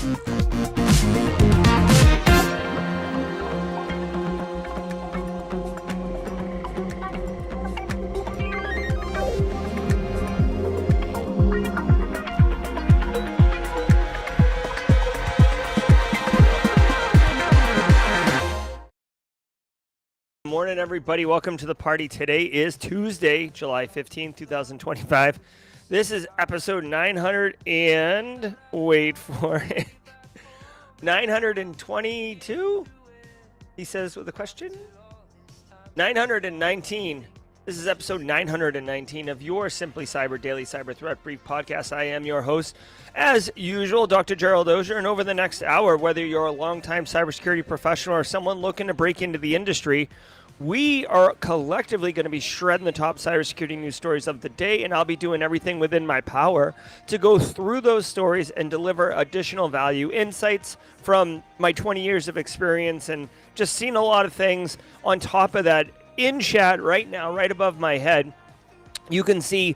Morning, everybody. Welcome to the party. Today is Tuesday, July 15th, 2025. This is episode 900 and wait for it. 922? He says with a question? 919. This is episode 919 of your Simply Cyber Daily Cyber Threat Brief podcast. I am your host, as usual, Dr. Gerald Auger. And over the next hour, whether you're a longtime cybersecurity professional or someone looking to break into the industry, we are collectively going to be shredding the top cybersecurity news stories of the day, and I'll be doing everything within my power to go through those stories and deliver additional value, insights from my 20 years of experience and just seen a lot of things. On top of that, in chat right now, right above my head, you can see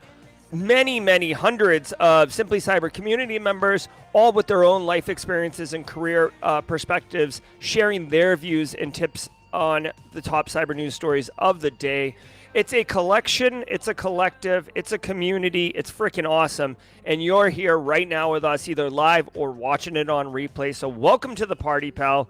many hundreds of Simply Cyber community members, all with their own life experiences and career perspectives, sharing their views and tips on the top cyber news stories of the day. It's a collection, it's a collective, it's a community, it's freaking awesome. And you're here right now with us, either live or watching it on replay. So welcome to the party, pal.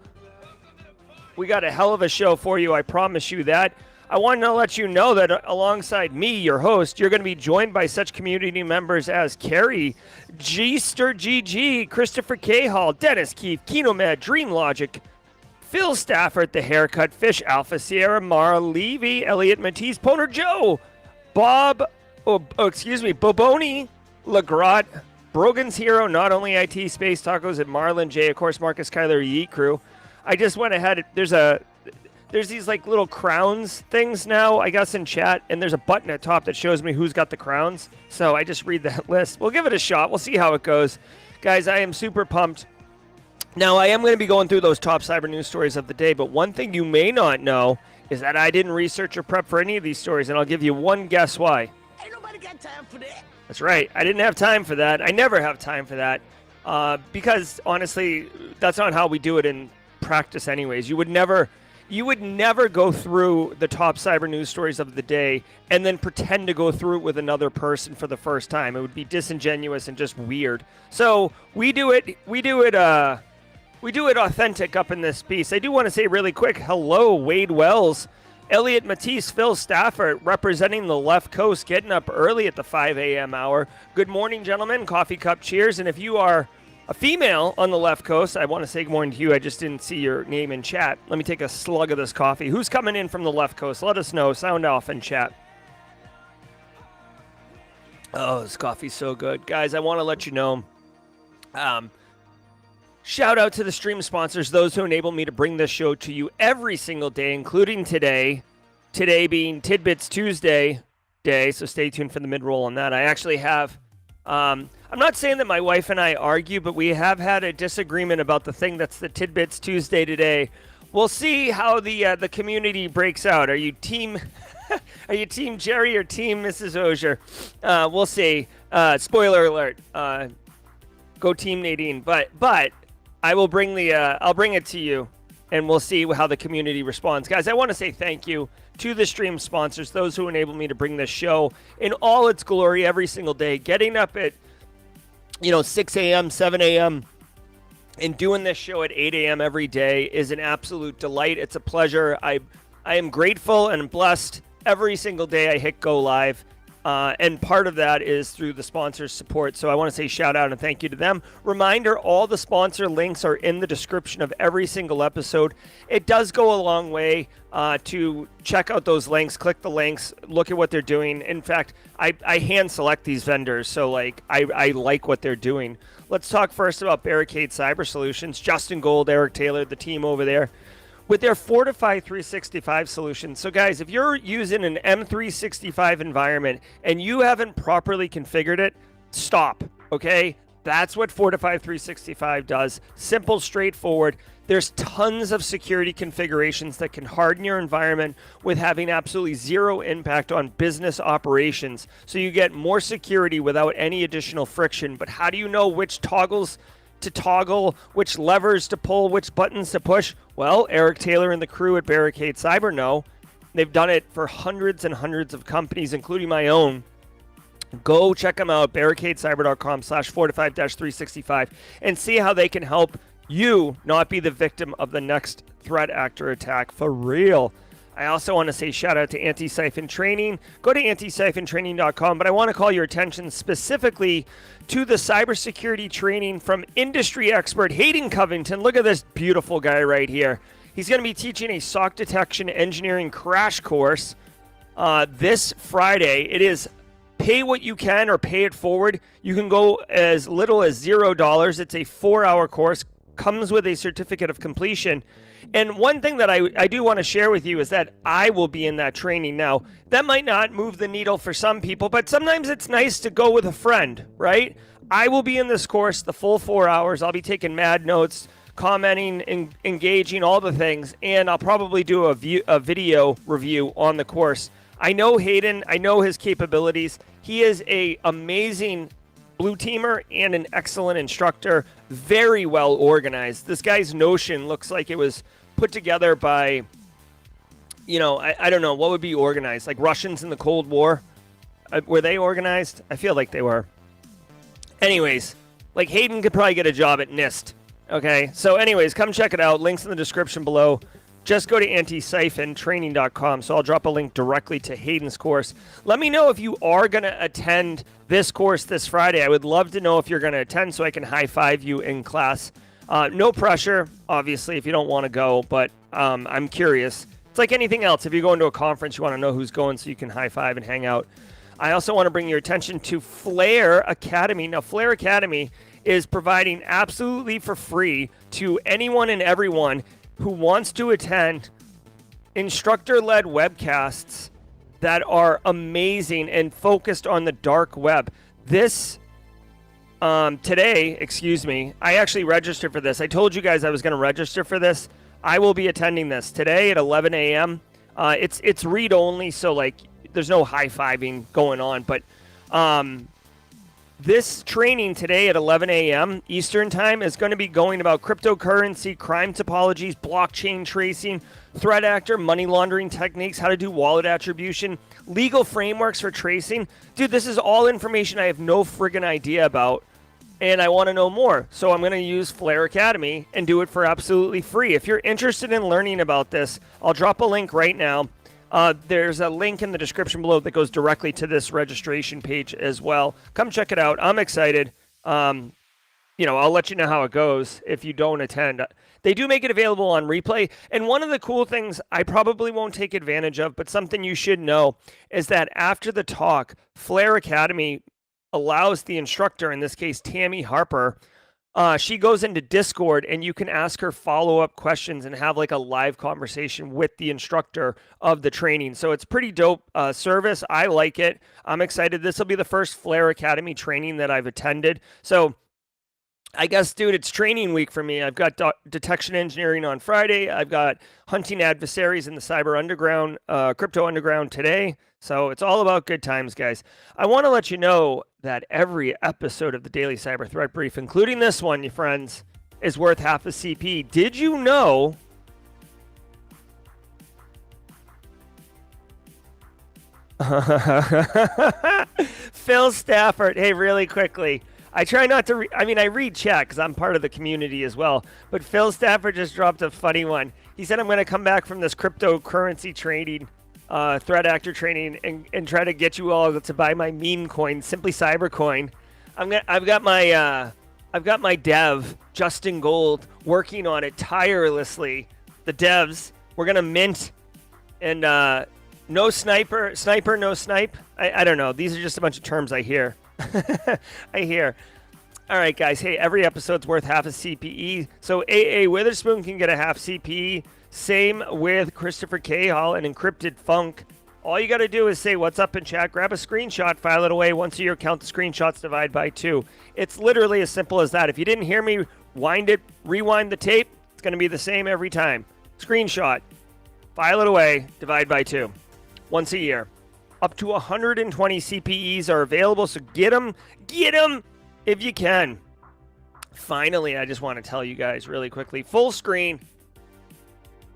We got a hell of a show for you, I promise you that. I wanted to let you know that alongside me, your host, you're going to be joined by such community members as Carrie, G-Ster GG, Christopher Cahall, Dennis Keefe, Kenomed, Dream Logic, Phil Stafford, The Haircut, Fish Alpha, Sierra Mara, Levy, Elliot Matisse, Poner Joe, Boboni, Legrot, Brogan's Hero, Not Only IT, Space Tacos, and Marlon J, of course, Marcus Kyler, Yeet Crew. I just went ahead. There's these like little crowns things now, I guess, in chat, and there's a button at top that shows me who's got the crowns. So I just read that list. We'll give it a shot. We'll see how it goes. Guys, I am super pumped. Now, I am going to be going through those top cyber news stories of the day, but one thing you may not know is that I didn't research or prep for any of these stories, and I'll give you one guess why. Ain't nobody got time for that. That's right. I didn't have time for that. I never have time for that because, honestly, that's not how we do it in practice anyways. You would never go through the top cyber news stories of the day and then pretend to go through it with another person for the first time. It would be disingenuous and just weird. So we do it authentic up in this piece. I do want to say really quick, hello, Wade Wells, Elliot Matisse, Phil Stafford, representing the left coast, getting up early at the 5 a.m. hour. Good morning, gentlemen. Coffee cup cheers. And if you are a female on the left coast, I want to say good morning to you. I just didn't see your name in chat. Let me take a slug of this coffee. Who's coming in from the left coast? Let us know. Sound off in chat. Oh, this coffee's so good. Guys, I want to let you know, shout out to the stream sponsors, those who enable me to bring this show to you every single day, including today. Today being Tidbits Tuesday day, so stay tuned for the mid-roll on that. I actually have, I'm not saying that my wife and I argue, but we have had a disagreement about the thing that's the Tidbits Tuesday today. We'll see how the community breaks out. Are you team Jerry or team Mrs. Auger? We'll see. Spoiler alert. Go team Nadine. But I will bring I'll bring it to you, and we'll see how the community responds. Guys, I want to say thank you to the stream sponsors, those who enable me to bring this show in all its glory every single day. Getting up at 6 a.m., 7 a.m., and doing this show at 8 a.m. every day is an absolute delight. It's a pleasure. I am grateful and blessed every single day I hit go live. And part of that is through the sponsors' support. So I want to say shout out and thank you to them. Reminder, all the sponsor links are in the description of every single episode. It does go a long way to check out those links, click the links, look at what they're doing. In fact, I hand select these vendors, so I like what they're doing. Let's talk first about Barricade Cyber Solutions. Justin Gold, Eric Taylor, the team over there, with their Fortify 365 solution. So guys, if you're using an M365 environment and you haven't properly configured it, stop, okay? That's what Fortify 365 does. Simple, straightforward. There's tons of security configurations that can harden your environment with having absolutely zero impact on business operations. So you get more security without any additional friction. But how do you know which toggles to toggle, which levers to pull, which buttons to push? Well, Eric Taylor and the crew at Barricade Cyber know. They've done it for hundreds and hundreds of companies, including my own. Go check them out, barricadecyber.com/fortified-365, and see how they can help you not be the victim of the next threat actor attack for real. I also want to say shout out to AntiCiphon Training. Go to AntiCiphonTraining.com, but I want to call your attention specifically to the cybersecurity training from industry expert Hayden Covington. Look at this beautiful guy right here. He's going to be teaching a SOC detection engineering crash course this Friday. It is pay what you can or pay it forward. You can go as little as $0. It's a 4-hour course, comes with a certificate of completion. And one thing that I do want to share with you is that I will be in that training. Now, that might not move the needle for some people, but sometimes it's nice to go with a friend, right? I will be in this course the full 4 hours. I'll be taking mad notes, commenting, engaging, all the things, and I'll probably do a video review on the course. I know Hayden. I know his capabilities. He is an amazing blue teamer and an excellent instructor, very well organized. This guy's Notion looks like it was put together by, I don't know, what would be organized? Like Russians in the Cold War? Were they organized? I feel like they were. Anyways, like Hayden could probably get a job at NIST. Okay, so anyways, come check it out. Links in the description below. Just go to AntiCiphonTraining.com. So I'll drop a link directly to Hayden's course. Let me know if you are going to attend this course this Friday. I would love to know if you're going to attend so I can high-five you in class. No pressure, obviously, if you don't want to go, but I'm curious. It's like anything else. If you're going to a conference, you want to know who's going so you can high-five and hang out. I also want to bring your attention to Flare Academy. Now, Flare Academy is providing absolutely for free to anyone and everyone who wants to attend instructor-led webcasts that are amazing and focused on the dark web. This today, I actually registered for this. I told you guys I was going to register for this. I will be attending this today at 11 a.m. It's read only, so like there's no high-fiving going on, but this training today at 11 a.m. Eastern Time is going to be going about cryptocurrency, crime topologies, blockchain tracing, threat actor, money laundering techniques, how to do wallet attribution, legal frameworks for tracing. Dude, this is all information I have no friggin' idea about, and I want to know more. So I'm going to use Flare Academy and do it for absolutely free. If you're interested in learning about this, I'll drop a link right now. There's a link in the description below that goes directly to this registration page as well. Come check it out. I'm excited. I'll let you know how it goes if you don't attend. They do make it available on replay. And one of the cool things I probably won't take advantage of, but something you should know, is that after the talk, Flare Academy allows the instructor, in this case, Tammy Harper, she goes into Discord and you can ask her follow-up questions and have like a live conversation with the instructor of the training. So it's pretty dope service. I like it. I'm excited. This will be the first Flare Academy training that I've attended. So I guess, dude, it's training week for me. I've got detection engineering on Friday. I've got hunting adversaries in the cyber underground, crypto underground today. So it's all about good times, guys. I want to let you know that every episode of the Daily Cyber Threat Brief, including this one, you friends, is worth half a CP. Did you know Phil Stafford, hey, really quickly. I try not to I read chat because I'm part of the community as well. But Phil Stafford just dropped a funny one. He said, I'm going to come back from this cryptocurrency trading, threat actor training, and try to get you all to buy my meme coin, Simply Cyber coin. I've got my dev, Justin Gold, working on it tirelessly. The devs, we're going to mint, and no sniper, no snipe. I don't know. These are just a bunch of terms I hear. I hear. All right, guys. Hey, every episode's worth half a CPE. So AA Witherspoon can get a half CPE. Same with Christopher Cahill and Encrypted Funk. All you got to do is say what's up in chat, grab a screenshot, file it away. Once a year, count the screenshots, divide by 2. It's literally as simple as that. If you didn't hear me, rewind the tape. It's going to be the same every time. Screenshot, file it away, divide by 2. Once a year. Up to 120 CPEs are available, so get them if you can. Finally, I just want to tell you guys really quickly, full screen.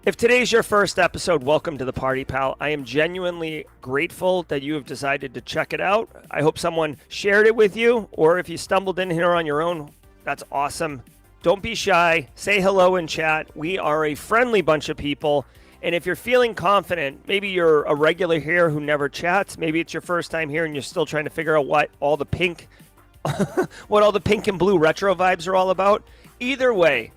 If today's your first episode, welcome to the party, pal. I am genuinely grateful that you have decided to check it out. I hope someone shared it with you, or if you stumbled in here on your own, that's awesome. Don't be shy. Say hello in chat. We are a friendly bunch of people. And if you're feeling confident, maybe you're a regular here who never chats. Maybe it's your first time here and you're still trying to figure out what all the pink and blue retro vibes are all about. Either way,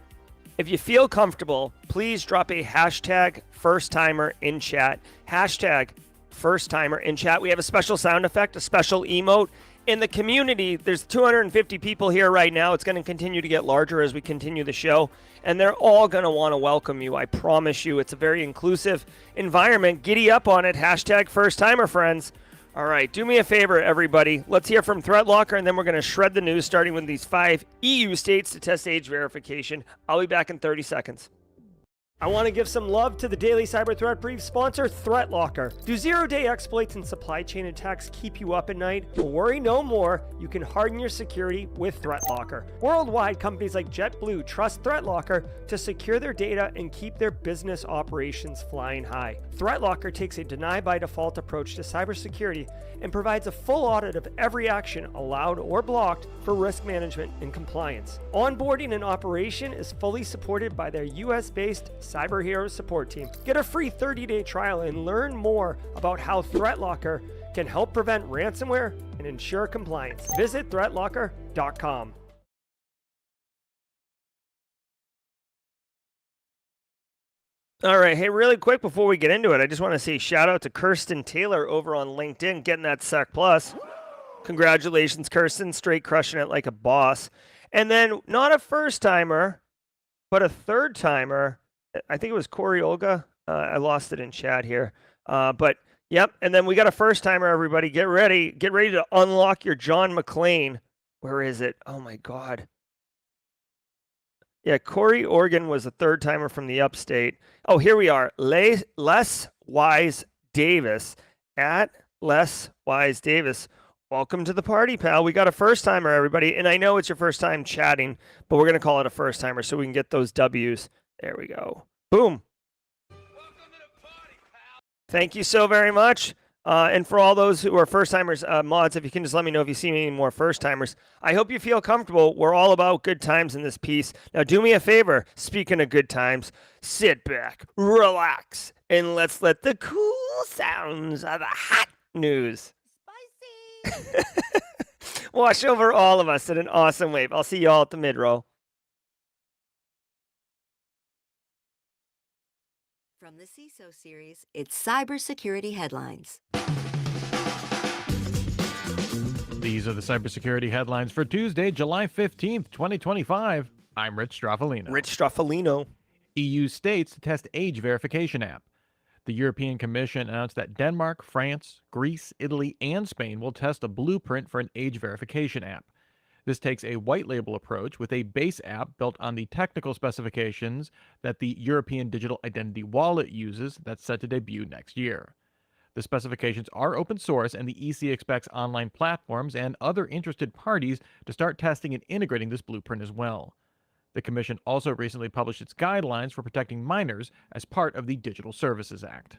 if you feel comfortable, please drop a hashtag first timer in chat. Hashtag first timer in chat. We have a special sound effect, a special emote. In the community, there's 250 people here right now. It's going to continue to get larger as we continue the show, and they're all going to want to welcome you. I promise you. It's a very inclusive environment. Giddy up on it. Hashtag first timer, friends. All right, do me a favor, everybody. Let's hear from ThreatLocker, and then we're going to shred the news, starting with these 5 EU states to test age verification. I'll be back in 30 seconds. I want to give some love to the Daily Cyber Threat Brief sponsor, ThreatLocker. Do zero-day exploits and supply chain attacks keep you up at night? Well, worry no more. You can harden your security with ThreatLocker. Worldwide, companies like JetBlue trust ThreatLocker to secure their data and keep their business operations flying high. ThreatLocker takes a deny-by-default approach to cybersecurity and provides a full audit of every action allowed or blocked for risk management and compliance. Onboarding and operation is fully supported by their US-based Cyber Heroes support team. Get a free 30-day trial and learn more about how ThreatLocker can help prevent ransomware and ensure compliance. Visit threatlocker.com. All right, hey, really quick before we get into it, I just want to say shout out to Kirsten Taylor over on LinkedIn getting that Sec Plus. Congratulations, Kirsten, straight crushing it like a boss. And then not a first timer, but a third timer. I think it was Corey Olga. I lost it in chat here. But yep, and then we got a first timer, everybody. Get ready. Get ready to unlock your John McClane. Where is it? Oh my God. Yeah, Corey Organ was a third timer from the upstate. Oh, here we are. Les Wise Davis at Les Wise Davis. Welcome to the party, pal. We got a first timer, everybody. And I know it's your first time chatting, but we're going to call it a first timer so we can get those W's. There we go. Boom. Welcome to the party, pal. Thank you so very much. And for all those who are first-timers, mods, if you can just let me know if you see any more first-timers. I hope you feel comfortable. We're all about good times in this piece. Now, do me a favor. Speaking of good times, sit back, relax, and let's let the cool sounds of the hot news Spicy. wash over all of us in an awesome wave. I'll see you all at the Midroll. From the CISO series, it's Cybersecurity Headlines. These are the cybersecurity headlines for Tuesday, July 15th, 2025. I'm Rich Straffolino. Rich Straffolino. EU states to test age verification app. The European Commission announced that Denmark, France, Greece, Italy, and Spain will test a blueprint for an age verification app. This takes a white label approach with a base app built on the technical specifications that the European Digital Identity Wallet uses that's set to debut next year. The specifications are open source, and the EC expects online platforms and other interested parties to start testing and integrating this blueprint as well. The Commission also recently published its guidelines for protecting minors as part of the Digital Services Act.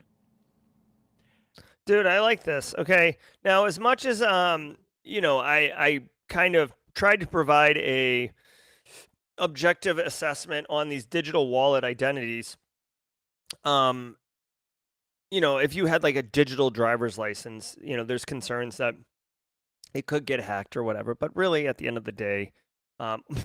Dude, I like this. Okay. Now, as much as, I kind of tried to provide a objective assessment on these digital wallet identities. If you had like a digital driver's license, there's concerns that it could get hacked or whatever. But really, at the end of the day,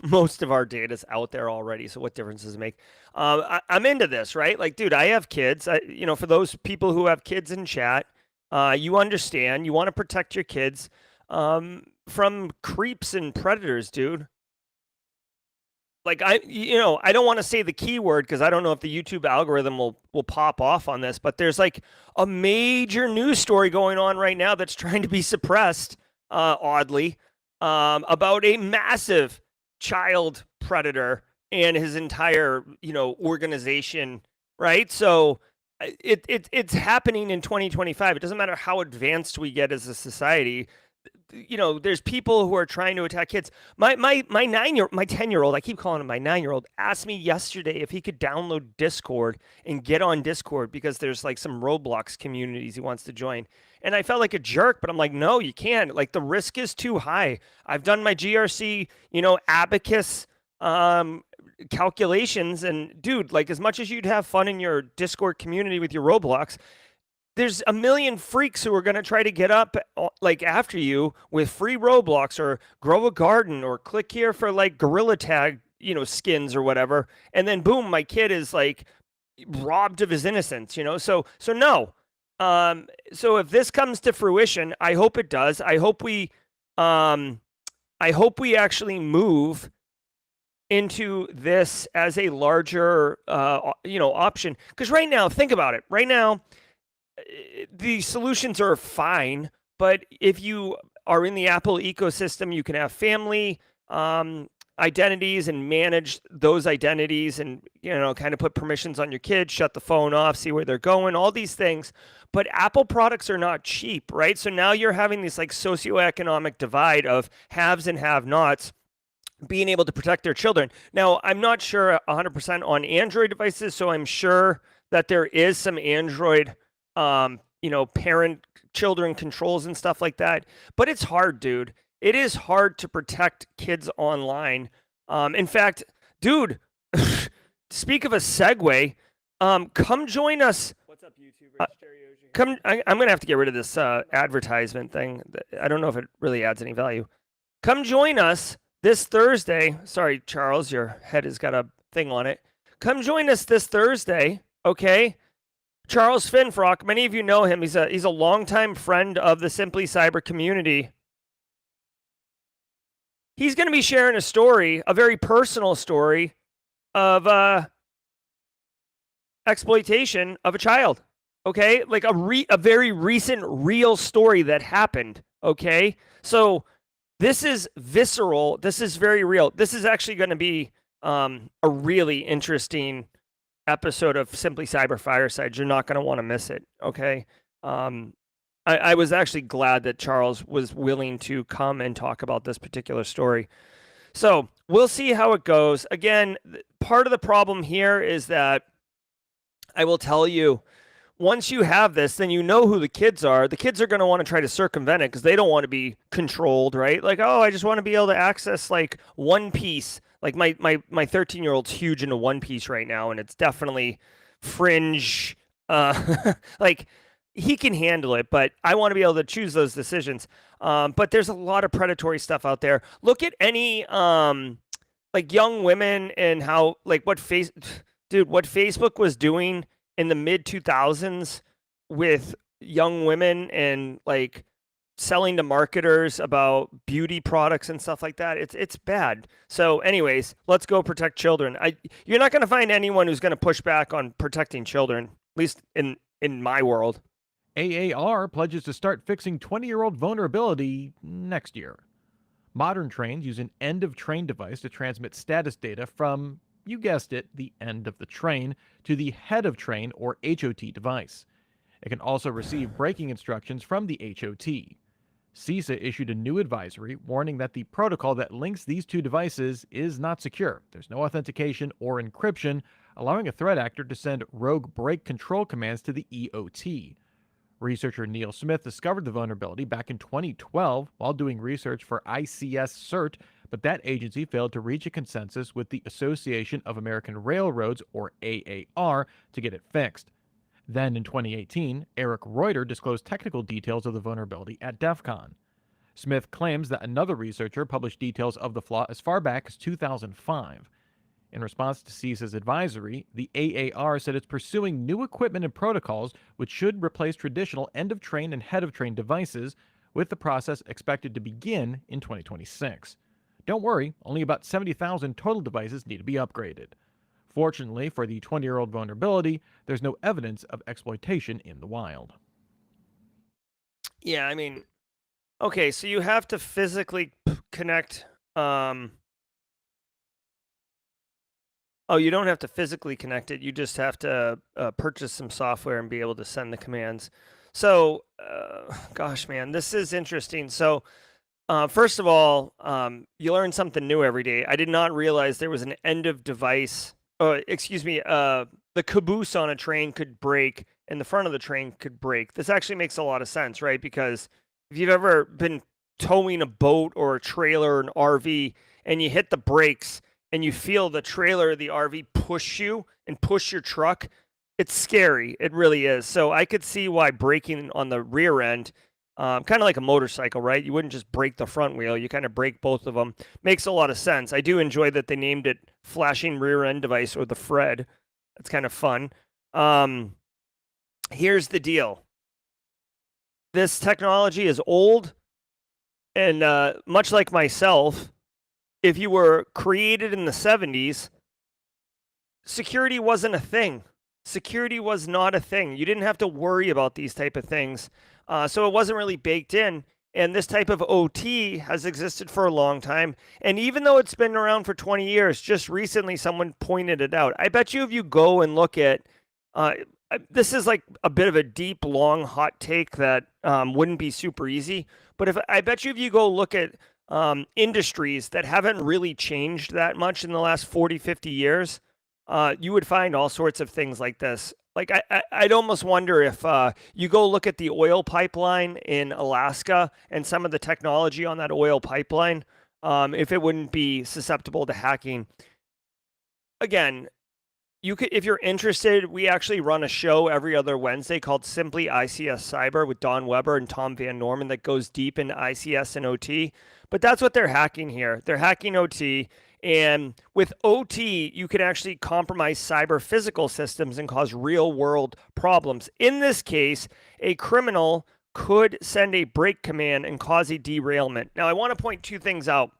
most of our data is out there already. So what difference does it make? I'm into this, right? Like, dude, I have kids. For those people who have kids in chat, you understand. You want to protect your kids from creeps and predators, dude. Like, I don't want to say the keyword because I don't know if the YouTube algorithm will pop off on this, but there's like a major news story going on right now that's trying to be suppressed, oddly, about a massive child predator and his entire, organization, right? So it's happening in 2025. It doesn't matter how advanced we get as a society. there's people who are trying to attack kids. My 10-year-old, I keep calling him my 9-year-old, asked me yesterday if he could download Discord and get on Discord because there's like some Roblox communities he wants to join. And I felt like a jerk, but I'm like, no, you can't. Like the risk is too high. I've done my GRC, abacus calculations, and dude, like as much as you'd have fun in your Discord community with your Roblox, there's a million freaks who are going to try to get up like after you with free Roblox or grow a garden or click here for like gorilla tag, skins or whatever. And then boom, my kid is like robbed of his innocence, So no. So if this comes to fruition, I hope it does. I hope we actually move into this as a larger, option. Because right now, think about it. Right now, the solutions are fine, but if you are in the Apple ecosystem, you can have family identities and manage those identities and, kind of put permissions on your kids, shut the phone off, see where they're going, all these things. But Apple products are not cheap, right? So now you're having this like socioeconomic divide of haves and have-nots being able to protect their children. Now, I'm not sure 100% on Android devices, so I'm sure that there is some Android parent children controls and stuff like that. But it's hard, dude. It is hard to protect kids online. In fact, dude, speak of a segue, come join us. What's up, YouTubers? I'm going to have to get rid of this advertisement thing. I don't know if it really adds any value. Come join us this Thursday. Sorry, Charles, your head has got a thing on it. Come join us this Thursday, okay? Charles Finfrock, many of you know him. He's a longtime friend of the Simply Cyber community. He's going to be sharing a story, a very personal story of exploitation of a child. Okay, like a very recent real story that happened. Okay, so this is visceral. This is very real. This is actually going to be a really interesting episode of Simply Cyber Fireside. You're not going to want to miss it. Okay. I was actually glad that Charles was willing to come and talk about this particular story. So we'll see how it goes. Again, part of the problem here is that I will tell you, once you have this, then you know who the kids are. The kids are going to want to try to circumvent it because they don't want to be controlled, right? Like, oh, I just want to be able to access like One Piece. Like my 13-year-old's huge into One Piece right now, and it's definitely fringe. Like he can handle it, but I want to be able to choose those decisions. But there's a lot of predatory stuff out there. Look at any like young women and how like what Facebook was doing in the mid 2000s with young women and like selling to marketers about beauty products and stuff like that. It's bad. So anyways, let's go protect children. You're not going to find anyone who's going to push back on protecting children, at least in my world. AAR pledges to start fixing 20-year-old vulnerability next year. Modern trains use an end-of-train device to transmit status data from, you guessed it, the end of the train to the head of train or HOT device. It can also receive braking instructions from the HOT. CISA issued a new advisory warning that the protocol that links these two devices is not secure. There's no authentication or encryption, allowing a threat actor to send rogue brake control commands to the EOT. Researcher Neil Smith discovered the vulnerability back in 2012 while doing research for ICS CERT, but that agency failed to reach a consensus with the Association of American Railroads, or AAR, to get it fixed. Then in 2018, Eric Reuter disclosed technical details of the vulnerability at DEF CON. Smith claims that another researcher published details of the flaw as far back as 2005. In response to CISA's advisory, the AAR said it's pursuing new equipment and protocols which should replace traditional end-of-train and head-of-train devices, with the process expected to begin in 2026. Don't worry, only about 70,000 total devices need to be upgraded. Fortunately for the 20-year-old vulnerability, there's no evidence of exploitation in the wild. Yeah, I mean, okay, so you have to physically connect. Oh, you don't have to physically connect it. You just have to purchase some software and be able to send the commands. So, gosh, man, this is interesting. So First of all, you learn something new every day. I did not realize there was an end of device. The caboose on a train could break and the front of the train could break. This actually makes a lot of sense, right? Because if you've ever been towing a boat or a trailer or an RV and you hit the brakes and you feel the trailer or the RV push you and push your truck, it's scary. It really is. So I could see why braking on the rear end, kind of like a motorcycle, right? You wouldn't just break the front wheel. You kind of break both of them. Makes a lot of sense. I do enjoy that they named it flashing rear end device, or the FRED. That's kind of fun. Here's the deal. This technology is old, and much like myself, if you were created in the 70s, security wasn't a thing. Security was not a thing. You didn't have to worry about these type of things. So it wasn't really baked in. And this type of OT has existed for a long time. And even though it's been around for 20 years, just recently someone pointed it out. I bet you if you go and look at, this is like a bit of a deep, long, hot take that wouldn't be super easy. But I bet you if you go look at industries that haven't really changed that much in the last 40, 50 years, you would find all sorts of things like this. Like I'd almost wonder if you go look at the oil pipeline in Alaska and some of the technology on that oil pipeline, if it wouldn't be susceptible to hacking. Again, you could, if you're interested, we actually run a show every other Wednesday called Simply ICS Cyber with Don Weber and Tom Van Norman that goes deep into ICS and OT. But that's what they're hacking here. They're hacking OT. And with OT, you can actually compromise cyber physical systems and cause real world problems. In this case, a criminal could send a break command and cause a derailment. Now, I want to point two things out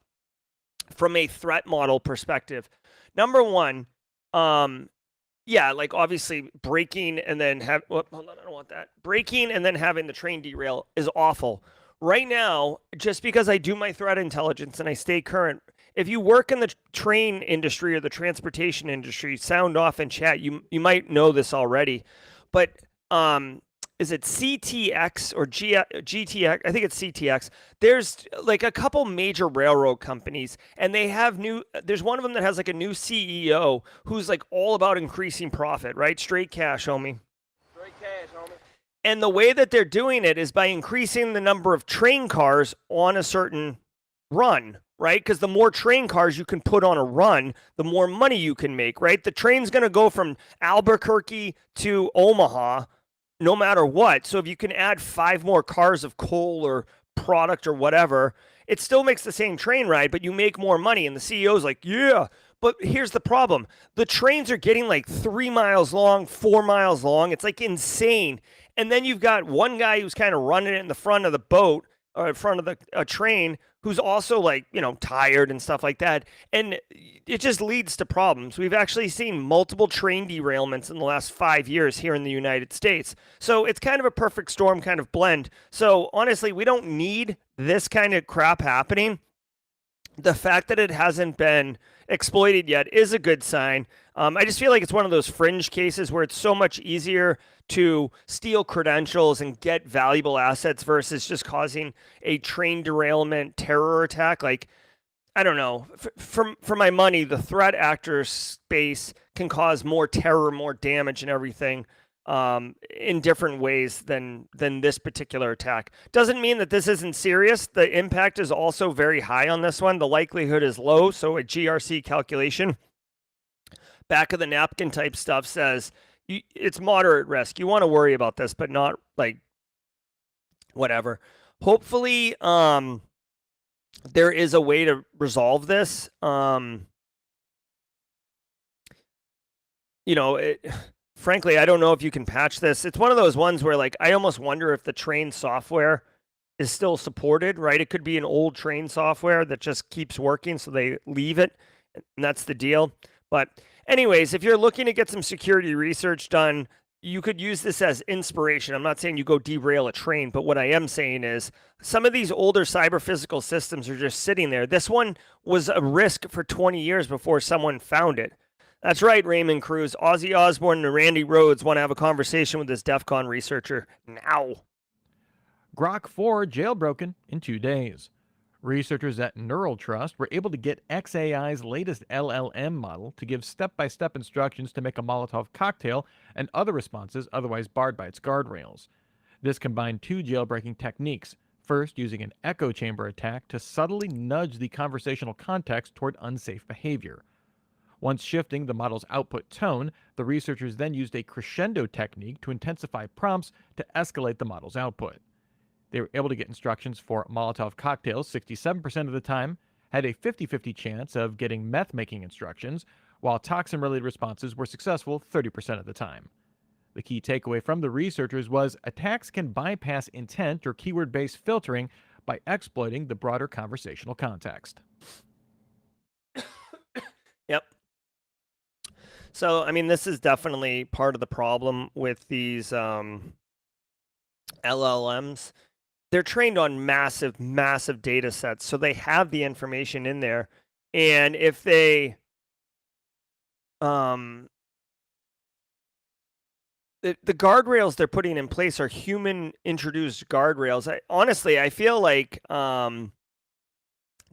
from a threat model perspective. Number one, like obviously breaking and then hold on, I don't want that. Breaking and then having the train derail is awful. Right now, just because I do my threat intelligence and I stay current, if you work in the train industry or the transportation industry, sound off in chat. You might know this already, but is it CTX or GTX? I think it's CTX. There's like a couple major railroad companies, and they have there's one of them that has like a new CEO who's like all about increasing profit, right? Straight cash, homie. Straight cash, homie. And the way that they're doing it is by increasing the number of train cars on a certain run, right? Because the more train cars you can put on a run, the more money you can make, right? The train's going to go from Albuquerque to Omaha no matter what. So if you can add 5 more cars of coal or product or whatever, it still makes the same train ride, but you make more money. And the CEO's like, yeah. But here's the problem. The trains are getting like 3 miles long, 4 miles long. It's like insane. And then you've got one guy who's kind of running it in the front of the boat or in front of the train, who's also like, tired and stuff like that. And it just leads to problems. We've actually seen multiple train derailments in the last 5 years here in the United States. So it's kind of a perfect storm kind of blend. So honestly, we don't need this kind of crap happening. The fact that it hasn't been exploited yet is a good sign. I just feel like it's one of those fringe cases where it's so much easier to steal credentials and get valuable assets versus just causing a train derailment terror attack. Like, I don't know. For my money, the threat actor space can cause more terror, more damage and everything in different ways than this particular attack. Doesn't mean that this isn't serious. The impact is also very high on this one. The likelihood is low. So a GRC calculation, back of the napkin type stuff says it's moderate risk. You want to worry about this, but not like whatever. Hopefully, there is a way to resolve this. Frankly, I don't know if you can patch this. It's one of those ones where like I almost wonder if the train software is still supported, right? It could be an old train software that just keeps working, so they leave it, and that's the deal. But anyways, if you're looking to get some security research done, you could use this as inspiration. I'm not saying you go derail a train, but what I am saying is some of these older cyber physical systems are just sitting there. This one was a risk for 20 years before someone found it. That's right, Raymond Cruz. Ozzy Osbourne and Randy Rhodes want to have a conversation with this DEF CON researcher now. Grok 4 jailbroken in 2 days. Researchers at Neural Trust were able to get XAI's latest LLM model to give step-by-step instructions to make a Molotov cocktail and other responses otherwise barred by its guardrails. This combined two jailbreaking techniques. First, using an echo chamber attack to subtly nudge the conversational context toward unsafe behavior. Once shifting the model's output tone, the researchers then used a crescendo technique to intensify prompts to escalate the model's output. They were able to get instructions for Molotov cocktails 67% of the time, had a 50-50 chance of getting meth-making instructions, while toxin-related responses were successful 30% of the time. The key takeaway from the researchers was attacks can bypass intent or keyword-based filtering by exploiting the broader conversational context. Yep. So, I mean, this is definitely part of the problem with these LLMs. They're trained on massive, massive data sets, so they have the information in there. And if they the guardrails they're putting in place are human introduced guardrails. Honestly, I feel like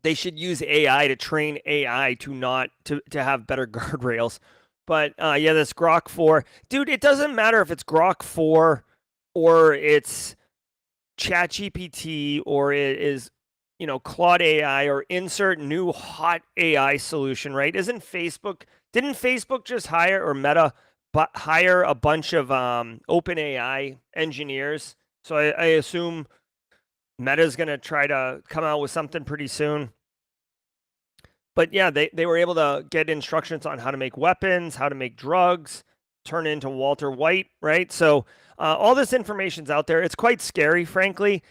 they should use AI to train AI to not to have better guardrails. But yeah, this Grok 4, dude, it doesn't matter if it's Grok 4 or it's ChatGPT or it is, Claude AI or insert new hot AI solution, right? Didn't Facebook just hire, or Meta hire a bunch of open AI engineers? So I assume Meta's going to try to come out with something pretty soon. But yeah, they were able to get instructions on how to make weapons, how to make drugs, turn into Walter White, right? So all this information's out there. It's quite scary, frankly.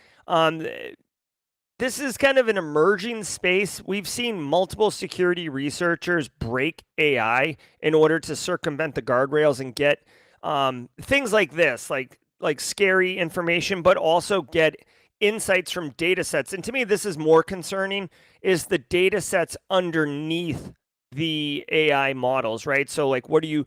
This is kind of an emerging space. We've seen multiple security researchers break AI in order to circumvent the guardrails and get things like this, like scary information, but also get insights from data sets. And to me, this is more concerning, is the data sets underneath the AI models, right? So like, what are you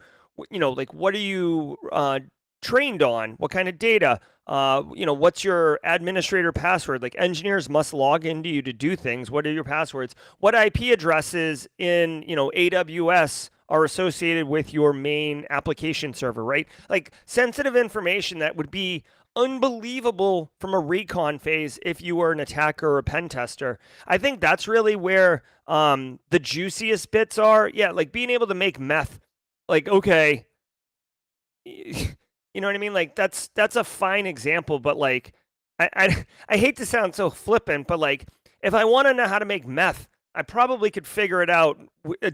trained on? What kind of data? What's your administrator password? Like, engineers must log into you to do things. What are your passwords? What IP addresses in, AWS are associated with your main application server, right? Like, sensitive information that would be unbelievable from a recon phase if you were an attacker or a pen tester. I think that's really where the juiciest bits are. Yeah, like being able to make meth. Like, okay, you know what I mean? Like, that's a fine example, but like, I hate to sound so flippant, but like, if I want to know how to make meth, I probably could figure it out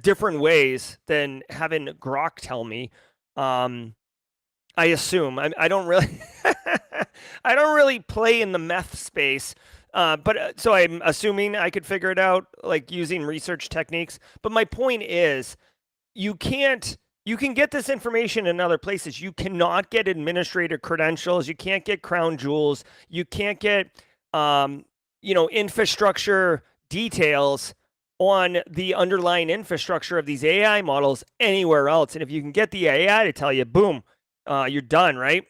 different ways than having Grok tell me. I assume. I don't really I don't really play in the meth space. But so I'm assuming I could figure it out, like using research techniques. But my point is, you can get this information in other places. You cannot get administrator credentials. You can't get crown jewels. You can't get infrastructure details on the underlying infrastructure of these AI models anywhere else. And if you can get the AI to tell you, boom, you're done, right?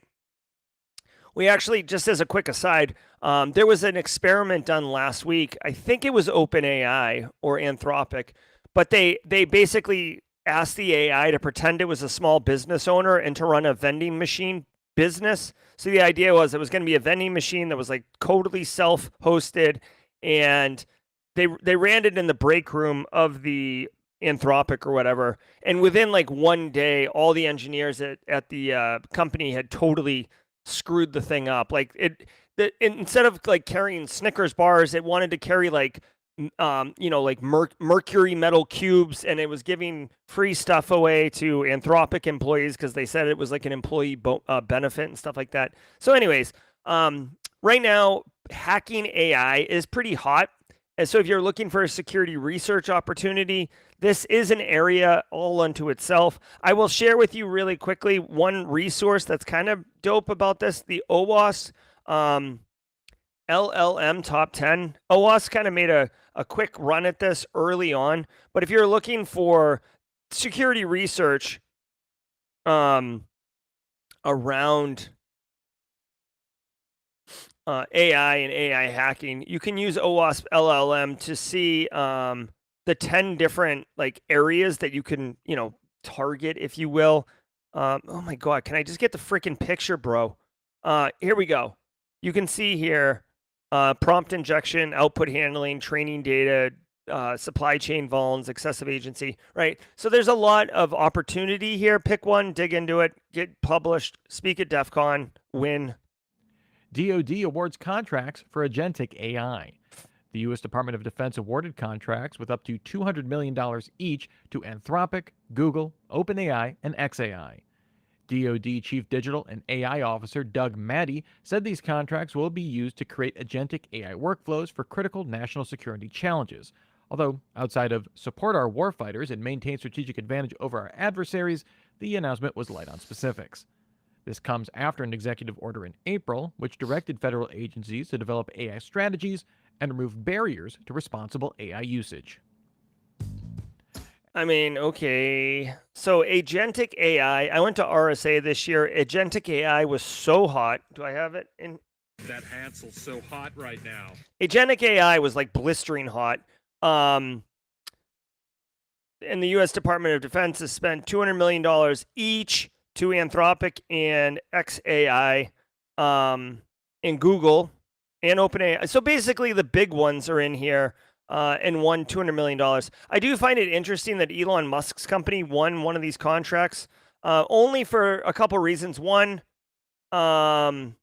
We actually, just as a quick aside, there was an experiment done last week. I think it was OpenAI or Anthropic, but they basically asked the AI to pretend it was a small business owner and to run a vending machine business. So the idea was it was going to be a vending machine that was like totally self-hosted, and they ran it in the break room of the Anthropic or whatever. And within like one day, all the engineers at the company had totally screwed the thing up. Like instead of like carrying Snickers bars, it wanted to carry like mercury metal cubes, and it was giving free stuff away to Anthropic employees because they said it was like an employee benefit and stuff like that. So anyways, right now, hacking AI is pretty hot. And so if you're looking for a security research opportunity, this is an area all unto itself. I will share with you really quickly one resource that's kind of dope about this, the OWASP LLM Top 10. OWASP kind of made a quick run at this early on. But if you're looking for security research around AI and AI hacking, you can use OWASP LLM to see the 10 different like areas that you can, target, if you will. Oh my God, can I just get the freaking picture, bro? Here we go. You can see here prompt injection, output handling, training data, supply chain vulns, excessive agency, right? So there's a lot of opportunity here. Pick one, dig into it, get published, speak at DEF CON, win. DoD awards contracts for Agentic AI. The U.S. Department of Defense awarded contracts with up to $200 million each to Anthropic, Google, OpenAI, and xAI. DoD Chief Digital and AI Officer Doug Maddy said these contracts will be used to create agentic AI workflows for critical national security challenges. Although, outside of support our warfighters and maintain strategic advantage over our adversaries, the announcement was light on specifics. This comes after an executive order in April, which directed federal agencies to develop AI strategies and remove barriers to responsible AI usage. I mean, okay. So Agentic AI, I went to RSA this year. Agentic AI was so hot. Do I have it in? That Hansel's so hot right now. Agentic AI was like blistering hot. And the U.S. Department of Defense has spent $200 million each to Anthropic and xAI, and Google and OpenAI. So basically, the big ones are in here. And won $200 million. I do find it interesting that Elon Musk's company won one of these contracts, only for a couple reasons. One, Elon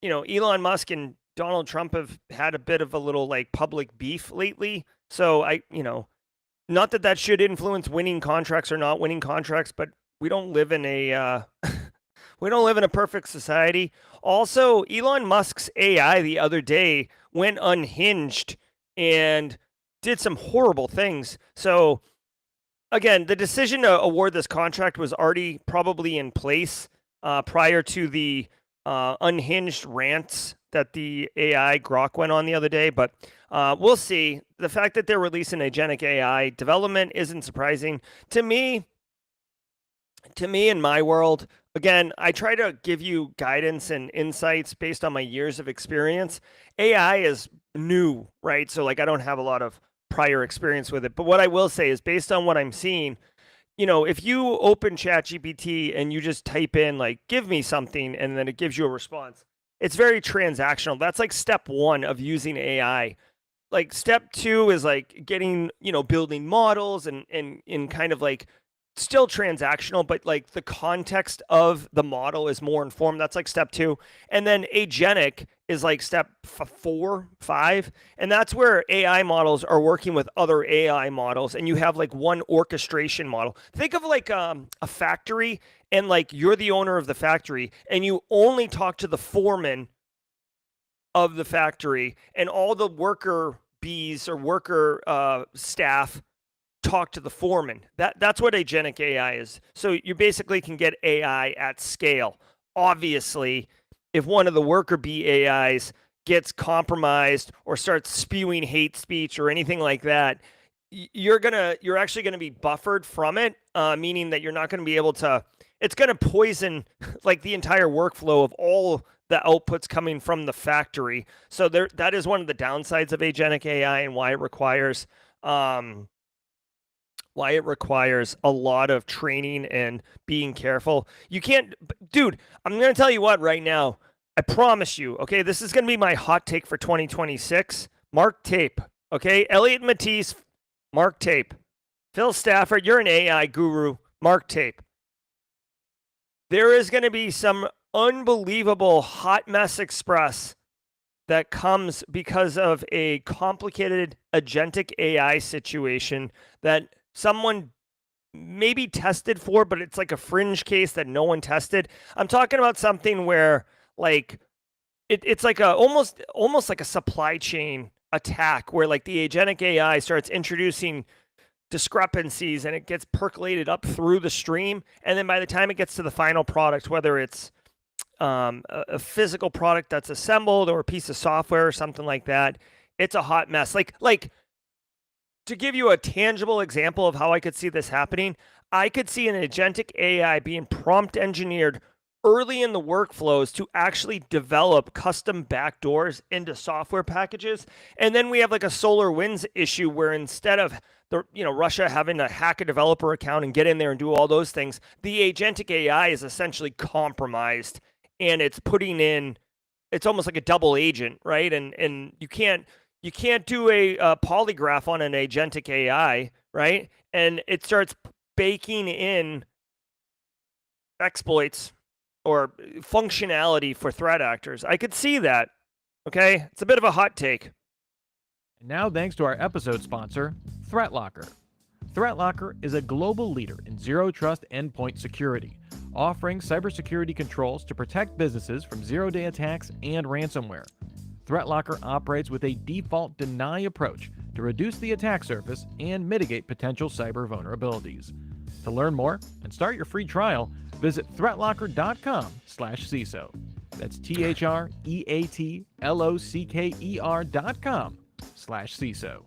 Musk and Donald Trump have had a bit of a little like public beef lately. So not that that should influence winning contracts or not winning contracts, but we don't live in a we don't live in a perfect society. Also, Elon Musk's AI the other day went unhinged and did some horrible things. So again, the decision to award this contract was already probably in place prior to the unhinged rants that the AI Grok went on the other day. But we'll see. The fact that they're releasing agentic AI development isn't surprising to me. In my world, again, I try to give you guidance and insights based on my years of experience. AI is new, right? So like I don't have a lot of prior experience with it. But what I will say is based on what I'm seeing, if you open ChatGPT and you just type in like give me something and then it gives you a response, it's very transactional. That's like step one of using AI. Like step two is like getting, building models and kind of like still transactional, but like the context of the model is more informed. That's like step two. And then agentic is like step 4, 5. And that's where AI models are working with other AI models. And you have like one orchestration model. Think of like a factory and like you're the owner of the factory and you only talk to the foreman of the factory and all the worker bees or worker staff talk to the foreman. That's what agentic AI is. So you basically can get AI at scale. Obviously, if one of the worker bee AIs gets compromised or starts spewing hate speech or anything like that, you're actually gonna be buffered from it, meaning that you're not gonna be able to. It's gonna poison like the entire workflow of all the outputs coming from the factory. So that is one of the downsides of agentic AI and why it requires a lot of training and being careful. You can't, dude, I'm going to tell you what right now. I promise you, okay, this is going to be my hot take for 2026. Mark tape, okay? Elliot Matisse, mark tape. Phil Stafford, you're an AI guru, mark tape. There is going to be some unbelievable hot mess express that comes because of a complicated agentic AI situation that someone maybe tested for, but it's like a fringe case that no one tested. I'm talking about something where like it's like almost like a supply chain attack where like the agentic AI starts introducing discrepancies and it gets percolated up through the stream. And then by the time it gets to the final product, whether it's a physical product that's assembled or a piece of software or something like that, it's a hot mess. Like to give you a tangible example of how I could see this happening, I could see an agentic AI being prompt engineered early in the workflows to actually develop custom backdoors into software packages. And then we have like a SolarWinds issue where instead of Russia having to hack a developer account and get in there and do all those things, the agentic AI is essentially compromised, and it's putting in, it's almost like a double agent, right? And you can't do a polygraph on an agentic AI, right? And it starts baking in exploits or functionality for threat actors. I could see that. Okay, it's a bit of a hot take. And now, thanks to our episode sponsor, ThreatLocker. ThreatLocker is a global leader in zero trust endpoint security, offering cybersecurity controls to protect businesses from zero-day attacks and ransomware. ThreatLocker operates with a default deny approach to reduce the attack surface and mitigate potential cyber vulnerabilities. To learn more and start your free trial, visit threatlocker.com/CISO. That's THREATLOCKER.com/CISO.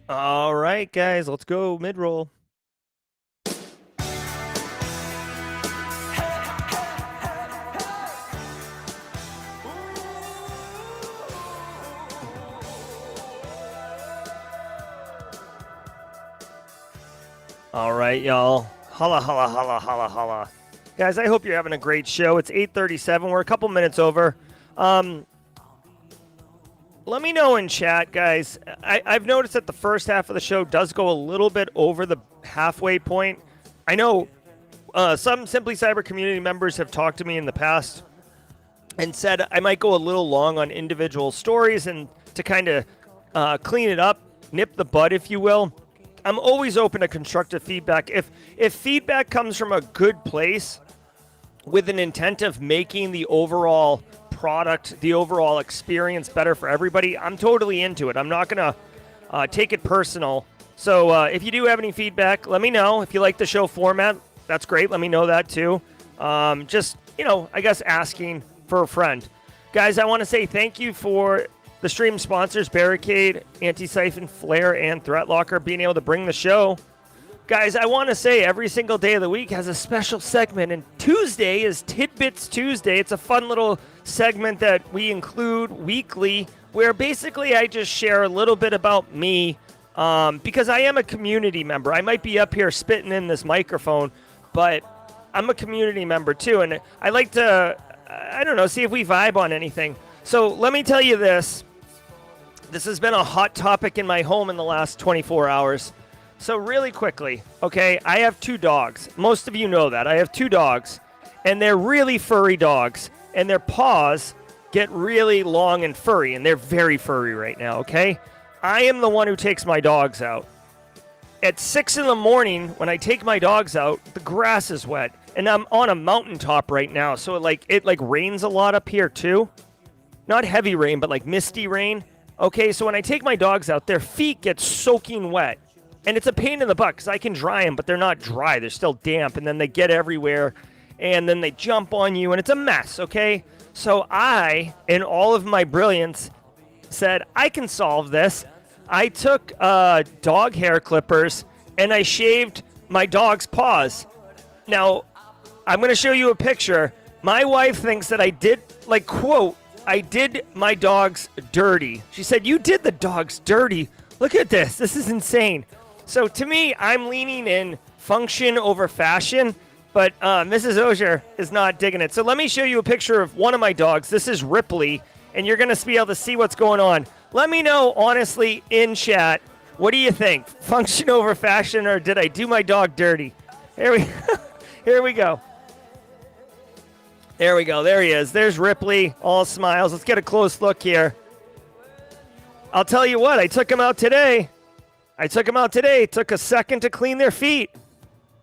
All right, guys, let's go mid-roll. All right, y'all. Holla, holla, holla, holla, holla. Guys, I hope you're having a great show. It's 8:37. We're a couple minutes over. Let me know in chat, guys. I've noticed that the first half of the show does go a little bit over the halfway point. I know some Simply Cyber community members have talked to me in the past and said I might go a little long on individual stories, and to kind of clean it up, nip the bud, if you will. I'm always open to constructive feedback. If feedback comes from a good place with an intent of making the overall product, the overall experience better for everybody, I'm totally into it. I'm not going to take it personal. So if you do have any feedback, let me know. If you like the show format, that's great. Let me know that too. Just, I guess asking for a friend. Guys, I want to say thank you for the stream sponsors, Barracuda, AntiCiphon, Flare, and ThreatLocker, being able to bring the show. Guys, I want to say every single day of the week has a special segment, and Tuesday is Tidbits Tuesday. It's a fun little segment that we include weekly where basically I just share a little bit about me because I am a community member. I might be up here spitting in this microphone, but I'm a community member too, and I like to, see if we vibe on anything. So let me tell you this. This has been a hot topic in my home in the last 24 hours. So really quickly, okay, I have 2 dogs. Most of you know that. I have 2 dogs, and they're really furry dogs, and their paws get really long and furry, and they're very furry right now, okay? I am the one who takes my dogs out. At 6 in the morning, when I take my dogs out, the grass is wet, and I'm on a mountaintop right now, so it rains a lot up here too. Not heavy rain, but like misty rain. Okay, so when I take my dogs out, their feet get soaking wet. And it's a pain in the butt because I can dry them, but they're not dry. They're still damp, and then they get everywhere, and then they jump on you, and it's a mess, okay? So I, in all of my brilliance, said, I can solve this. I took dog hair clippers, and I shaved my dog's paws. Now, I'm going to show you a picture. My wife thinks that I did, quote, I did my dogs dirty. She said, you did the dogs dirty. Look at this. This is insane. So to me, I'm leaning in function over fashion, but Mrs. Auger is not digging it. So let me show you a picture of one of my dogs. This is Ripley, and you're going to be able to see what's going on. Let me know, honestly, in chat, what do you think? Function over fashion, or did I do my dog dirty? Here we go. There we go. There he is. There's Ripley, all smiles. Let's get a close look here. I'll tell you what, I took him out today. It took a second to clean their feet.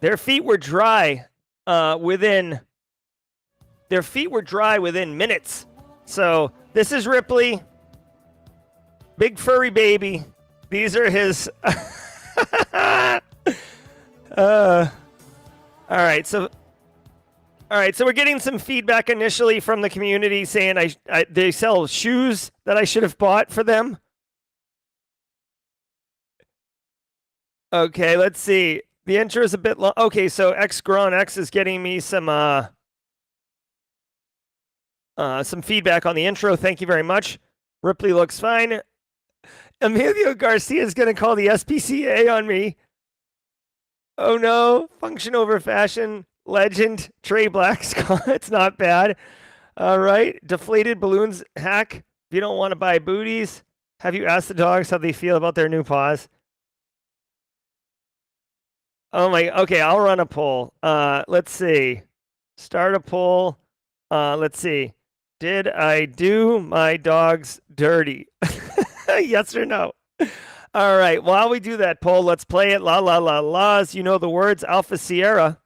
Their feet were dry within minutes. So this is Ripley, big furry baby. These are his. All right, so we're getting some feedback initially from the community saying they sell shoes that I should have bought for them. Okay, let's see. The intro is a bit long. Okay, so XGronX is getting me some Some feedback on the intro. Thank you very much. Ripley looks fine. Emilio Garcia is going to call the SPCA on me. Oh no, function over fashion. Legend, Trey Black's call. It's not bad. All right. Deflated balloons hack. If you don't want to buy booties, have you asked the dogs how they feel about their new paws? Oh my, okay, I'll run a poll. Let's see. Start a poll. Let's see. Did I do my dogs dirty? Yes or no? All right, while we do that poll, let's play it. La la la la's. You know the words. Alpha Sierra.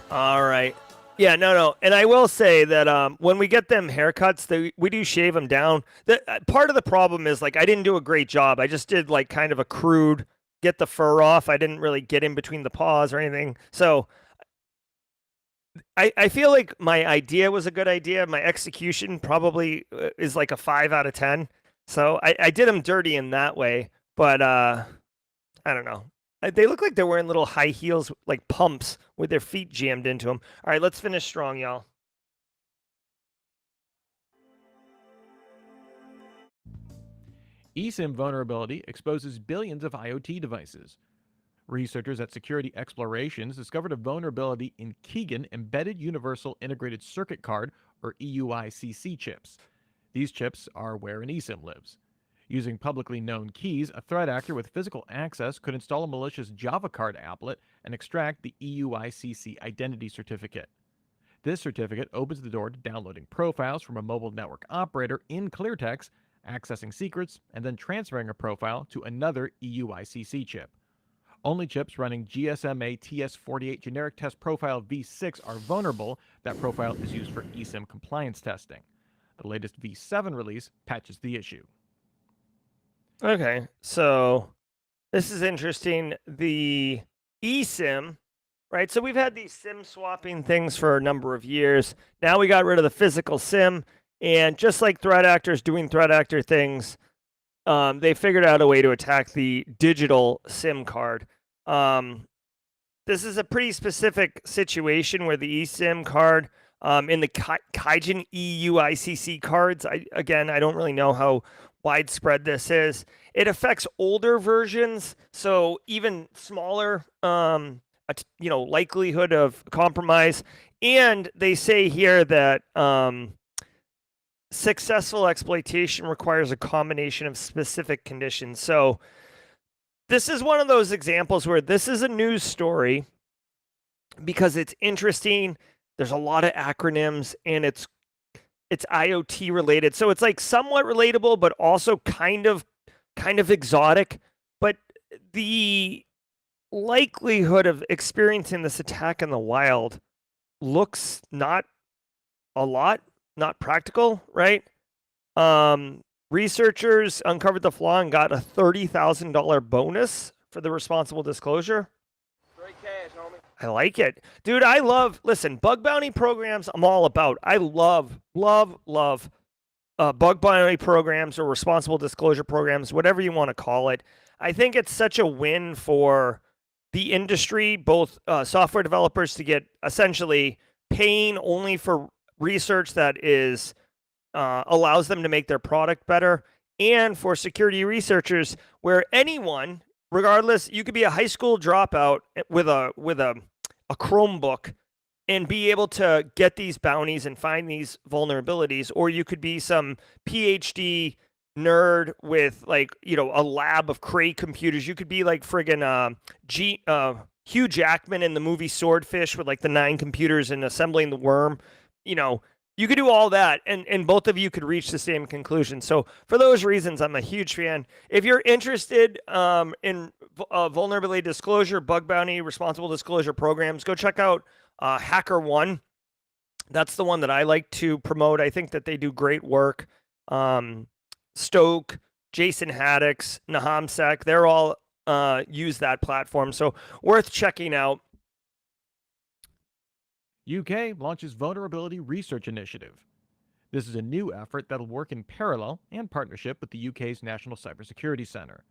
All right. Yeah, no. And I will say that when we get them haircuts, we do shave them down. Part of the problem is, like, I didn't do a great job. I just did, like, kind of a crude get the fur off. I didn't really get in between the paws or anything. So I feel like my idea was a good idea. My execution probably is like a 5 out of 10. So I did them dirty in that way. But I don't know. They look like they're wearing little high heels, like pumps, with their feet jammed into them. All right, let's finish strong, y'all. ESIM vulnerability exposes billions of IoT devices. Researchers at Security Explorations discovered a vulnerability in Keegan Embedded Universal Integrated Circuit Card, or EUICC chips. These chips are where an ESIM lives. Using publicly known keys, a threat actor with physical access could install a malicious Java card applet and extract the EUICC identity certificate. This certificate opens the door to downloading profiles from a mobile network operator in cleartext, accessing secrets, and then transferring a profile to another EUICC chip. Only chips running GSMA TS48 generic test profile v6 are vulnerable. That profile is used for ESIM compliance testing. The latest v7 release patches the issue. Okay, so this is interesting. The eSIM, right? So we've had these SIM swapping things for a number of years. Now we got rid of the physical SIM, and just like threat actors doing threat actor things, they figured out a way to attack the digital SIM card. This is a pretty specific situation where the eSIM card in the Kaijin EUICC cards, I don't really know how widespread this is. It affects older versions, so even smaller, likelihood of compromise. And they say here that successful exploitation requires a combination of specific conditions. So this is one of those examples where this is a news story because it's interesting. There's a lot of acronyms, and it's IoT related. So it's like somewhat relatable, but also kind of exotic. But the likelihood of experiencing this attack in the wild looks not practical, right? Researchers uncovered the flaw and got a $30,000 bonus for the responsible disclosure. Great cash, homie. I like it. Dude, listen, bug bounty programs, I'm all about. I love bug bounty programs or responsible disclosure programs, whatever you want to call it. I think it's such a win for the industry, both software developers to get essentially paying only for research that is allows them to make their product better, and for security researchers where anyone, regardless, you could be a high school dropout with a Chromebook and be able to get these bounties and find these vulnerabilities, or you could be some PhD nerd with a lab of Cray computers. You could be like friggin' Hugh Jackman in the movie Swordfish with like the 9 computers and assembling the worm. You could do all that, and both of you could reach the same conclusion. So for those reasons, I'm a huge fan. If you're interested in vulnerability disclosure, bug bounty, responsible disclosure programs, go check out HackerOne. That's the one that I like to promote. I think that they do great work. Stoke, Jason Haddix, Nahamsek, they're all use that platform. So worth checking out. UK launches Vulnerability Research Initiative. This is a new effort that'll work in parallel and partnership with the UK's National Cybersecurity Centre.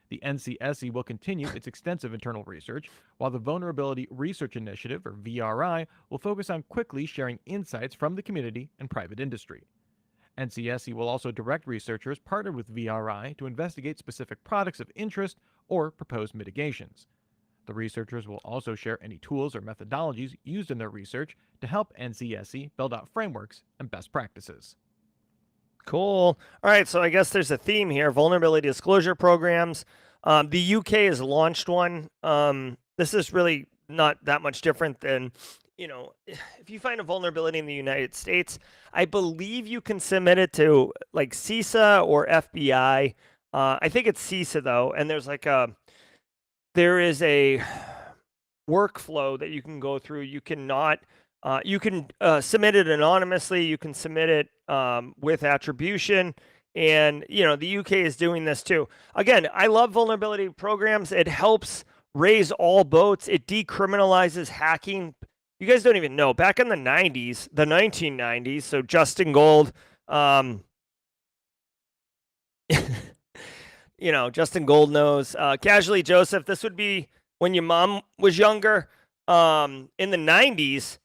The NCSE will continue its extensive internal research, while the Vulnerability Research Initiative, or VRI, will focus on quickly sharing insights from the community and private industry. NCSE will also direct researchers partnered with VRI to investigate specific products of interest or propose mitigations. The researchers will also share any tools or methodologies used in their research to help NCSE build out frameworks and best practices. Cool. All right, so I guess there's a theme here: vulnerability disclosure programs. The UK has launched one. This is really not that much different than, if you find a vulnerability in the United States, I believe you can submit it to like CISA or FBI. I think it's CISA though, and there is a workflow that you can go through. You cannot. You can submit it anonymously. You can submit it with attribution. And, the UK is doing this too. Again, I love vulnerability programs. It helps raise all boats. It decriminalizes hacking. You guys don't even know. Back in the 90s, the 1990s, so Justin Gold, Justin Gold knows. Casually Joseph, this would be when your mom was younger. In the 90s,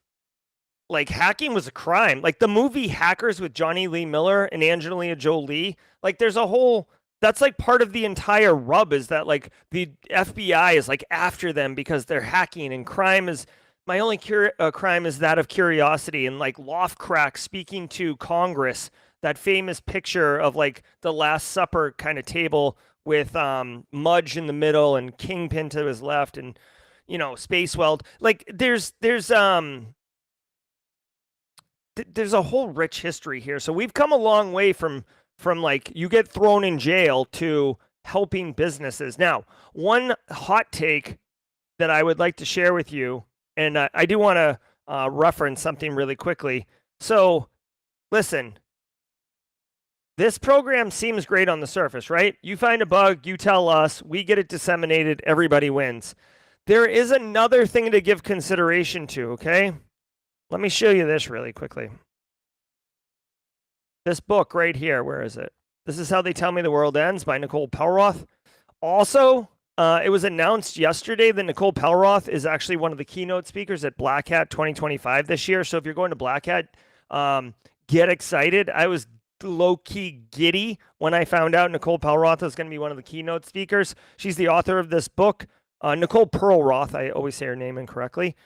like hacking was a crime. Like the movie Hackers with Johnny Lee Miller and Angelina Jolie, like there's a whole, that's like part of the entire rub is that like the FBI is like after them because they're hacking, and crime is, my only crime is that of curiosity. And like Lofcrack speaking to Congress, that famous picture of like the Last Supper kind of table with Mudge in the middle and Kingpin to his left, and Space Weld. Like there's a whole rich history here. So we've come a long way from like you get thrown in jail to helping businesses. Now, one hot take that I would like to share with you, and I do want to reference something really quickly. So listen, this program seems great on the surface, right? You find a bug, you tell us, we get it disseminated, everybody wins. There is another thing to give consideration to, okay? Let me show you this really quickly. This book right here, where is it? This is How They Tell Me the World Ends by Nicole Pelroth. Also, it was announced yesterday that Nicole Pelroth is actually one of the keynote speakers at Black Hat 2025 this year. So if you're going to Black Hat, get excited. I was low-key giddy when I found out Nicole Pelroth was going to be one of the keynote speakers. She's the author of this book, Nicole Perlroth. I always say her name incorrectly.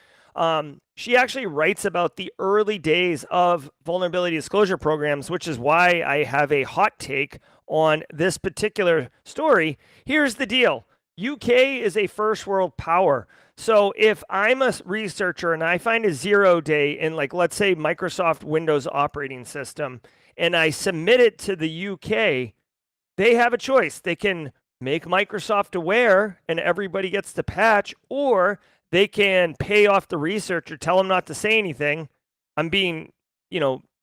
She actually writes about the early days of vulnerability disclosure programs, which is why I have a hot take on this particular story. Here's the deal. UK is a first world power. So if I'm a researcher and I find a 0-day in, like, let's say Microsoft Windows operating system, and I submit it to the UK, they have a choice. They can make Microsoft aware and everybody gets to patch, or they can pay off the researcher, tell them not to say anything. I'm being,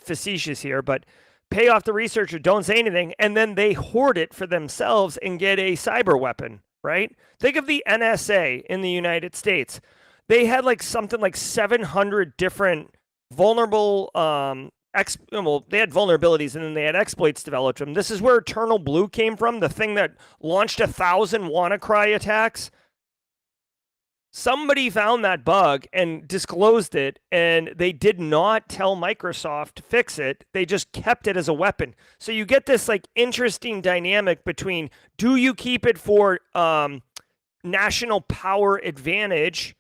facetious here, but pay off the researcher, don't say anything, and then they hoard it for themselves and get a cyber weapon, right? Think of the NSA in the United States. They had like something like 700 different vulnerable, they had vulnerabilities and then they had exploits developed from. This is where Eternal Blue came from, the thing that launched 1,000 WannaCry attacks. Somebody found that bug and disclosed it, and they did not tell Microsoft to fix it. They just kept it as a weapon. So you get this like interesting dynamic between, do you keep it for national power advantage,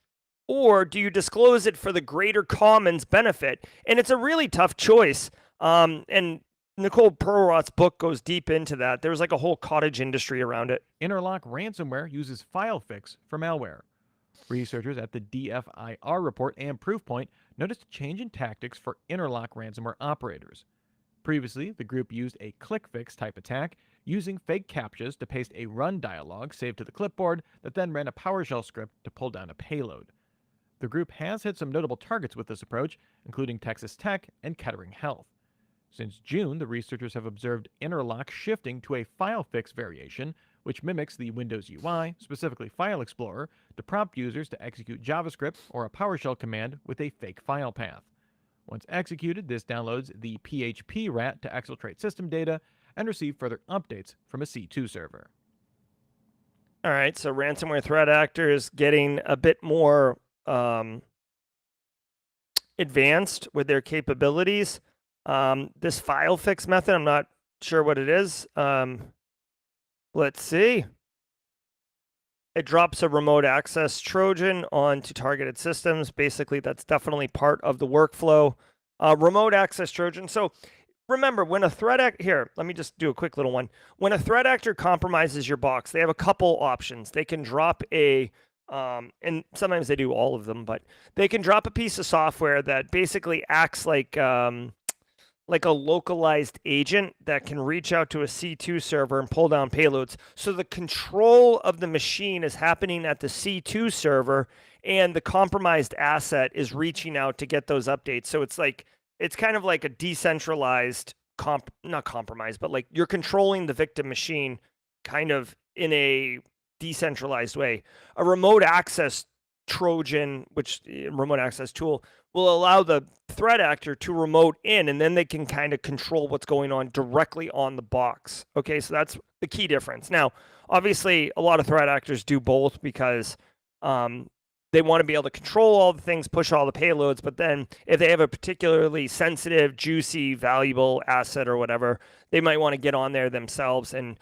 or do you disclose it for the greater commons benefit? And it's a really tough choice. And Nicole Perlroth's book goes deep into that. There's like a whole cottage industry around it. Interlock ransomware uses FileFix for malware. Researchers at the DFIR report and Proofpoint noticed a change in tactics for interlock ransomware operators. Previously, the group used a ClickFix type attack, using fake captchas to paste a run dialog saved to the clipboard that then ran a PowerShell script to pull down a payload. The group has hit some notable targets with this approach, including Texas Tech and Kettering Health. Since June, the researchers have observed interlock shifting to a file fix variation, which mimics the Windows UI, specifically File Explorer, to prompt users to execute JavaScript or a PowerShell command with a fake file path. Once executed, this downloads the PHP rat to exfiltrate system data and receive further updates from a C2 server. All right, so ransomware threat actors getting a bit more advanced with their capabilities. This file fix method, I'm not sure what it is. Let's see. It drops a remote access Trojan onto targeted systems. Basically, that's definitely part of the workflow. Remote access Trojan. So remember, when a threat actor, here, let me just do a quick little one. When a threat actor compromises your box, they have a couple options. They can drop a, and sometimes they do all of them, but they can drop a piece of software that basically acts like a localized agent that can reach out to a C2 server and pull down payloads. So the control of the machine is happening at the C2 server, and the compromised asset is reaching out to get those updates. So it's kind of like a decentralized not compromise, but like you're controlling the victim machine kind of in a decentralized way. A remote access Trojan, which remote access tool, will allow the threat actor to remote in, and then they can kind of control what's going on directly on the box. Okay, so that's the key difference. Now, obviously, a lot of threat actors do both because they want to be able to control all the things, push all the payloads, but then if they have a particularly sensitive, juicy, valuable asset or whatever, they might want to get on there themselves and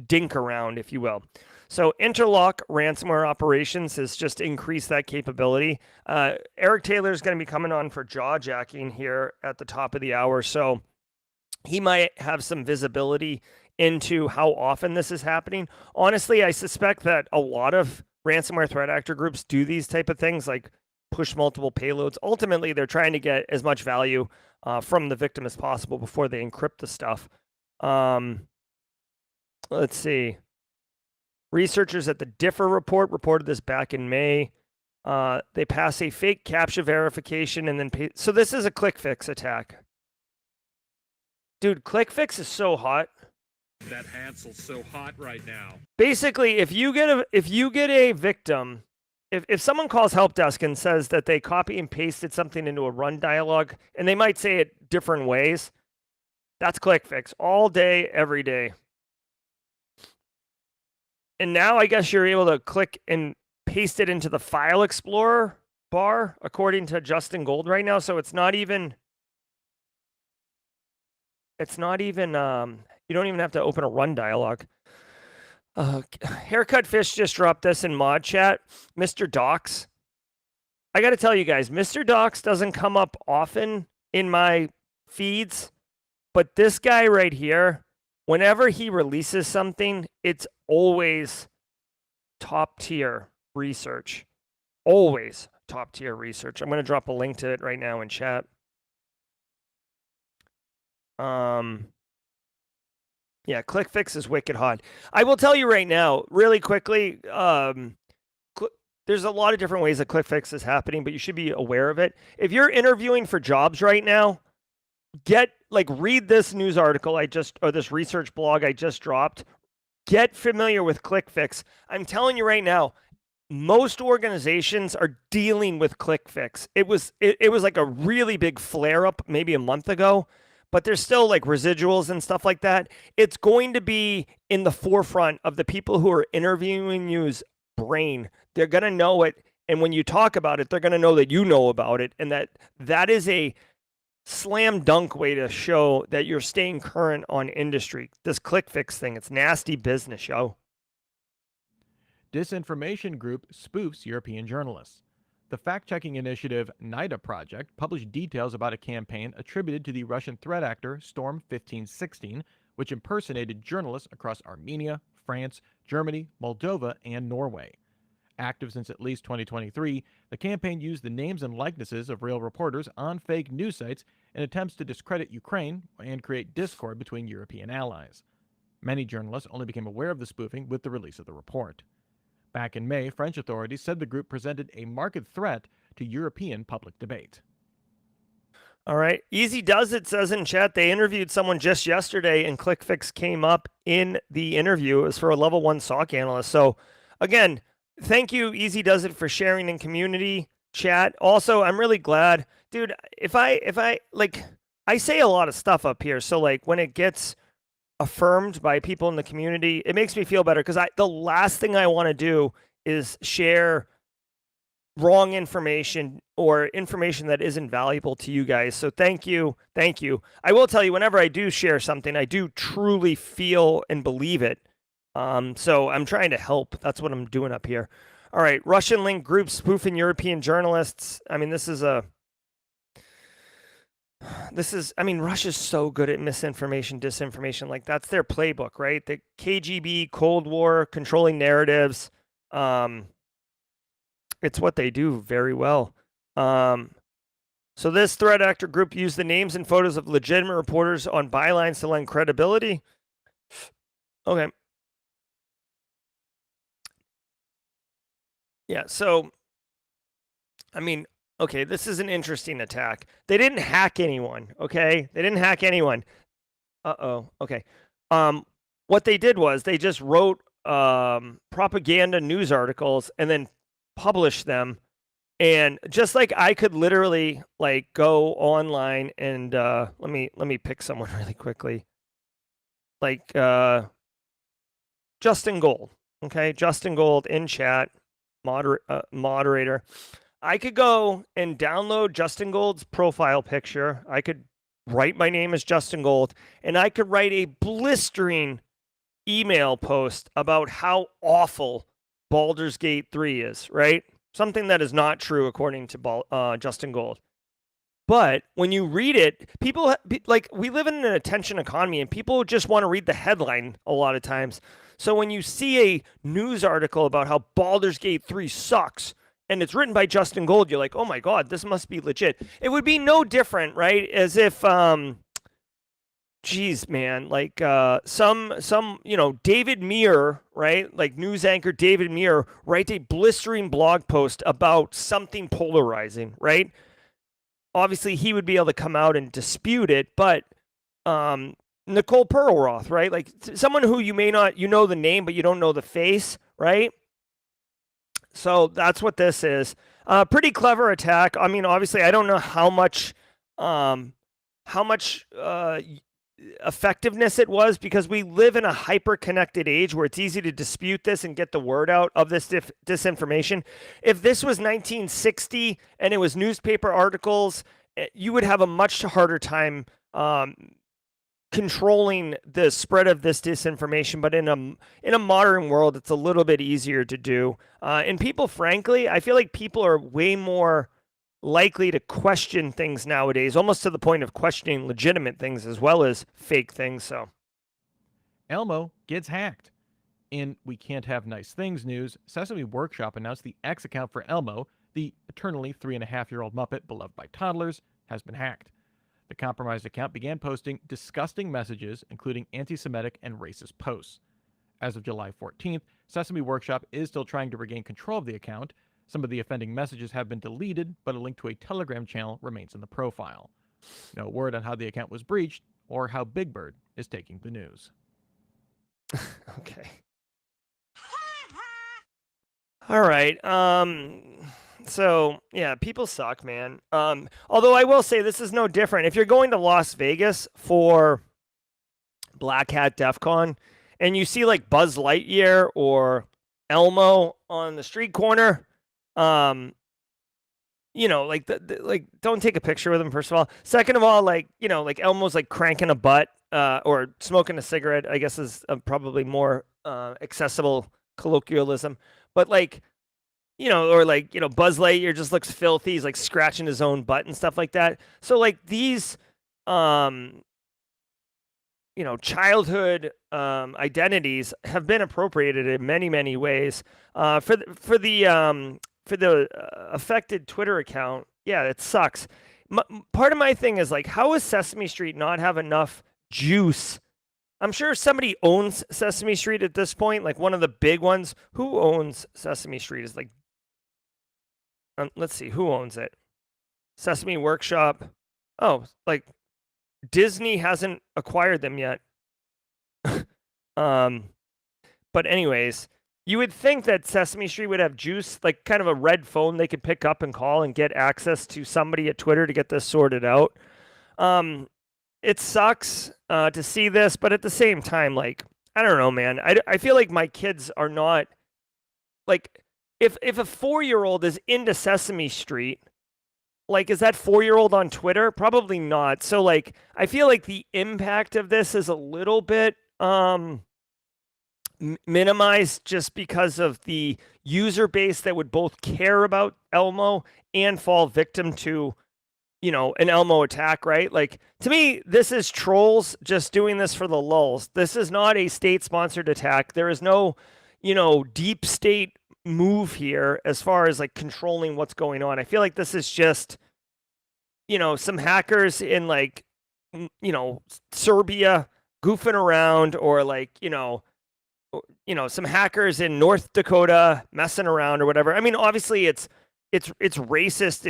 dink around, if you will. So interlock ransomware operations has just increased that capability. Eric Taylor is going to be coming on for jaw jacking here at the top of the hour. So he might have some visibility into how often this is happening. Honestly, I suspect that a lot of ransomware threat actor groups do these type of things, like push multiple payloads. Ultimately, they're trying to get as much value from the victim as possible before they encrypt the stuff. Let's see. Researchers at the Differ report reported this back in May. They pass a fake CAPTCHA verification and then pay. So this is a ClickFix attack. Dude, ClickFix is so hot. That Hansel's so hot right now. Basically, if you get a victim, if someone calls help desk and says that they copy and pasted something into a run dialog, and they might say it different ways, that's ClickFix all day, every day. And now I guess you're able to click and paste it into the File Explorer bar, according to Justin Gold right now. So it's not even, you don't even have to open a run dialog. Haircut Fish just dropped this in mod chat. Mr. Docs. I got to tell you guys, Mr. Docs doesn't come up often in my feeds, but this guy right here, whenever he releases something, it's always top tier research. Always top tier research. I'm going to drop a link to it right now in chat. Yeah, ClickFix is wicked hot. I will tell you right now, really quickly, there's a lot of different ways that ClickFix is happening, but you should be aware of it. If you're interviewing for jobs right now, read this news article or this research blog I just dropped. Get familiar with ClickFix. I'm telling you right now, most organizations are dealing with ClickFix. It was like a really big flare up maybe a month ago, but there's still like residuals and stuff like that. It's going to be in the forefront of the people who are interviewing you's brain. They're going to know it. And when you talk about it, they're going to know that you know about it. And that is a slam dunk way to show that you're staying current on industry. This ClickFix thing, it's nasty business, yo. Disinformation group spoofs European journalists. The fact-checking initiative NIDA Project published details about a campaign attributed to the Russian threat actor Storm 1516, which impersonated journalists across Armenia, France, Germany, Moldova, and Norway. Active since at least 2023, the campaign used the names and likenesses of real reporters on fake news sites in attempts to discredit Ukraine and create discord between European allies. Many journalists only became aware of the spoofing with the release of the report. Back in May, French authorities said the group presented a marked threat to European public debate. All right. Easy Does It says in chat they interviewed someone just yesterday and ClickFix came up in the interview. It was for a level 1 SOC analyst. So again, thank you, Easy Does It, for sharing in community chat. Also, I'm really glad, dude, if I like, I say a lot of stuff up here. So like when it gets affirmed by people in the community, it makes me feel better, because the last thing I want to do is share wrong information or information that isn't valuable to you guys. So thank you. Thank you. I will tell you, whenever I do share something, I do truly feel and believe it. So I'm trying to help. That's what I'm doing up here. All right. Russian link group spoofing European journalists. I mean, Russia's so good at misinformation, disinformation. Like, that's their playbook, right? The KGB, Cold War, controlling narratives. It's what they do very well. So this threat actor group used the names and photos of legitimate reporters on bylines to lend credibility. Okay. Yeah, so, I mean, okay, this is an interesting attack. They didn't hack anyone, okay? They didn't hack anyone. Okay. What they did was they just wrote propaganda news articles and then publish them. And just like I could literally like go online and let me pick someone really quickly, like Justin Gold. Okay, Justin Gold in chat, moderator. I could go and download Justin Gold's profile picture. I could write my name as Justin Gold, and I could write a blistering email post about how awful Baldur's Gate 3 is, right? Something that is not true according to Justin Gold. But when you read it, people, like, we live in an attention economy and people just want to read the headline a lot of times. So when you see a news article about how Baldur's Gate 3 sucks and it's written by Justin Gold, you're like, oh my God, this must be legit. It would be no different, right? As if, geez, man, like some David Muir, right? Like news anchor David Muir writes a blistering blog post about something polarizing, right? Obviously, he would be able to come out and dispute it, but Nicole Perlroth, right? Like someone who you may not, the name, but you don't know the face, right? So that's what this is. Pretty clever attack. I mean, obviously, I don't know how much effectiveness it was, because we live in a hyper-connected age where it's easy to dispute this and get the word out of this disinformation. If this was 1960 and it was newspaper articles, you would have a much harder time controlling the spread of this disinformation. But in a modern world, it's a little bit easier to do. And people, frankly, I feel like people are way more likely to question things nowadays, almost to the point of questioning legitimate things as well as fake things. So Elmo gets hacked. In We Can't Have Nice Things news, Sesame Workshop announced the X account for Elmo, the eternally 3.5-year-old Muppet beloved by toddlers, has been hacked. The compromised account began posting disgusting messages, including anti-Semitic and racist posts. As of July 14th, Sesame Workshop is still trying to regain control of the account. Some of the offending messages have been deleted, but a link to a Telegram channel remains in the profile. No word on how the account was breached or how Big Bird is taking the news. Okay. All right. So yeah, people suck, man. Although I will say this is no different. If you're going to Las Vegas for Black Hat DEF CON and you see like Buzz Lightyear or Elmo on the street corner, like don't take a picture with him, first of all. Second of all, like Elmo's like cranking a butt or smoking a cigarette, I guess is probably more accessible colloquialism. But like, or like, Buzz Lightyear just looks filthy. He's like scratching his own butt and stuff like that. So like these, childhood identities have been appropriated in many ways. For the affected Twitter account, yeah, it sucks. Part of my thing is like, how does Sesame Street not have enough juice? I'm sure somebody owns Sesame Street at this point, like one of the big ones. Who owns Sesame Street? Is like, let's see, who owns it? Sesame Workshop. Oh, like Disney hasn't acquired them yet. But anyways, you would think that Sesame Street would have juice, like kind of a red phone they could pick up and call and get access to somebody at Twitter to get this sorted out. It sucks to see this, but at the same time, like, I don't know, man. I feel like my kids are not, like, if a 4-year-old is into Sesame Street, like, is that 4-year-old on Twitter? Probably not. So, like, I feel like the impact of this is a little bit minimized just because of the user base that would both care about Elmo and fall victim to, an Elmo attack, right? Like, to me, this is trolls just doing this for the lulz. This is not a state-sponsored attack. There is no, deep state move here as far as like controlling what's going on. I feel like this is just, some hackers in like, Serbia goofing around, or like, some hackers in North Dakota messing around or whatever. I mean, obviously it's racist.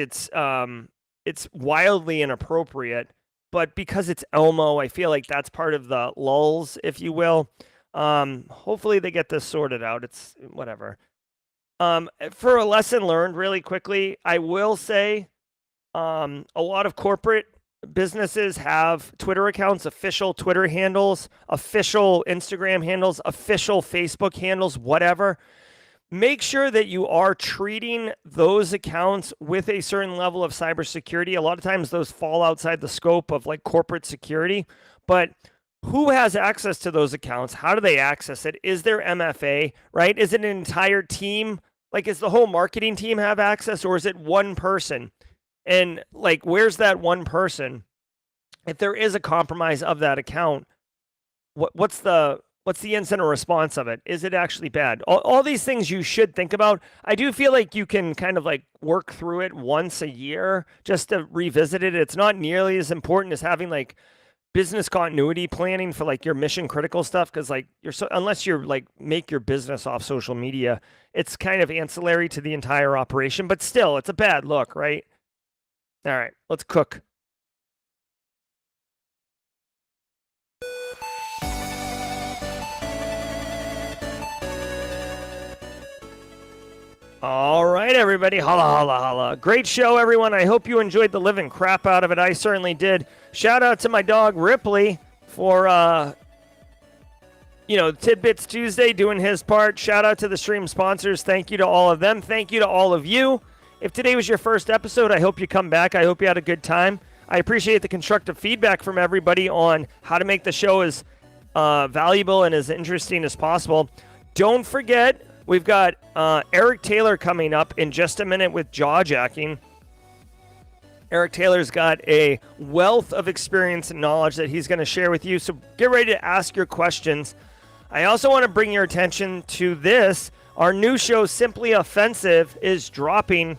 It's wildly inappropriate, but because it's Elmo, I feel like that's part of the lulz, if you will. Hopefully they get this sorted out. It's whatever. For a lesson learned really quickly, I will say, a lot of corporate businesses have Twitter accounts, official Twitter handles, official Instagram handles, official Facebook handles, whatever. Make sure that you are treating those accounts with a certain level of cybersecurity. A lot of times those fall outside the scope of like corporate security, but who has access to those accounts? How do they access it? Is there MFA, right? Is it an entire team? Like, is the whole marketing team have access, or is it one person? And like, where's that one person? If there is a compromise of that account, what's the incident response of it? Is it actually bad? All these things you should think about. I do feel like you can kind of like work through it once a year just to revisit it. It's not nearly as important as having like business continuity planning for like your mission critical stuff, because like unless you're like make your business off social media, it's kind of ancillary to the entire operation, but still it's a bad look, right? All right, let's cook. All right, everybody. Holla, holla, holla. Great show, everyone. I hope you enjoyed the living crap out of it. I certainly did. Shout out to my dog, Ripley, for, Tidbits Tuesday doing his part. Shout out to the stream sponsors. Thank you to all of them. Thank you to all of you. If today was your first episode, I hope you come back. I hope you had a good time. I appreciate the constructive feedback from everybody on how to make the show as valuable and as interesting as possible. Don't forget, we've got Eric Taylor coming up in just a minute with jaw jacking. Eric Taylor's got a wealth of experience and knowledge that he's going to share with you, so get ready to ask your questions. I also want to bring your attention to this. Our new show, Simply Offensive, is dropping.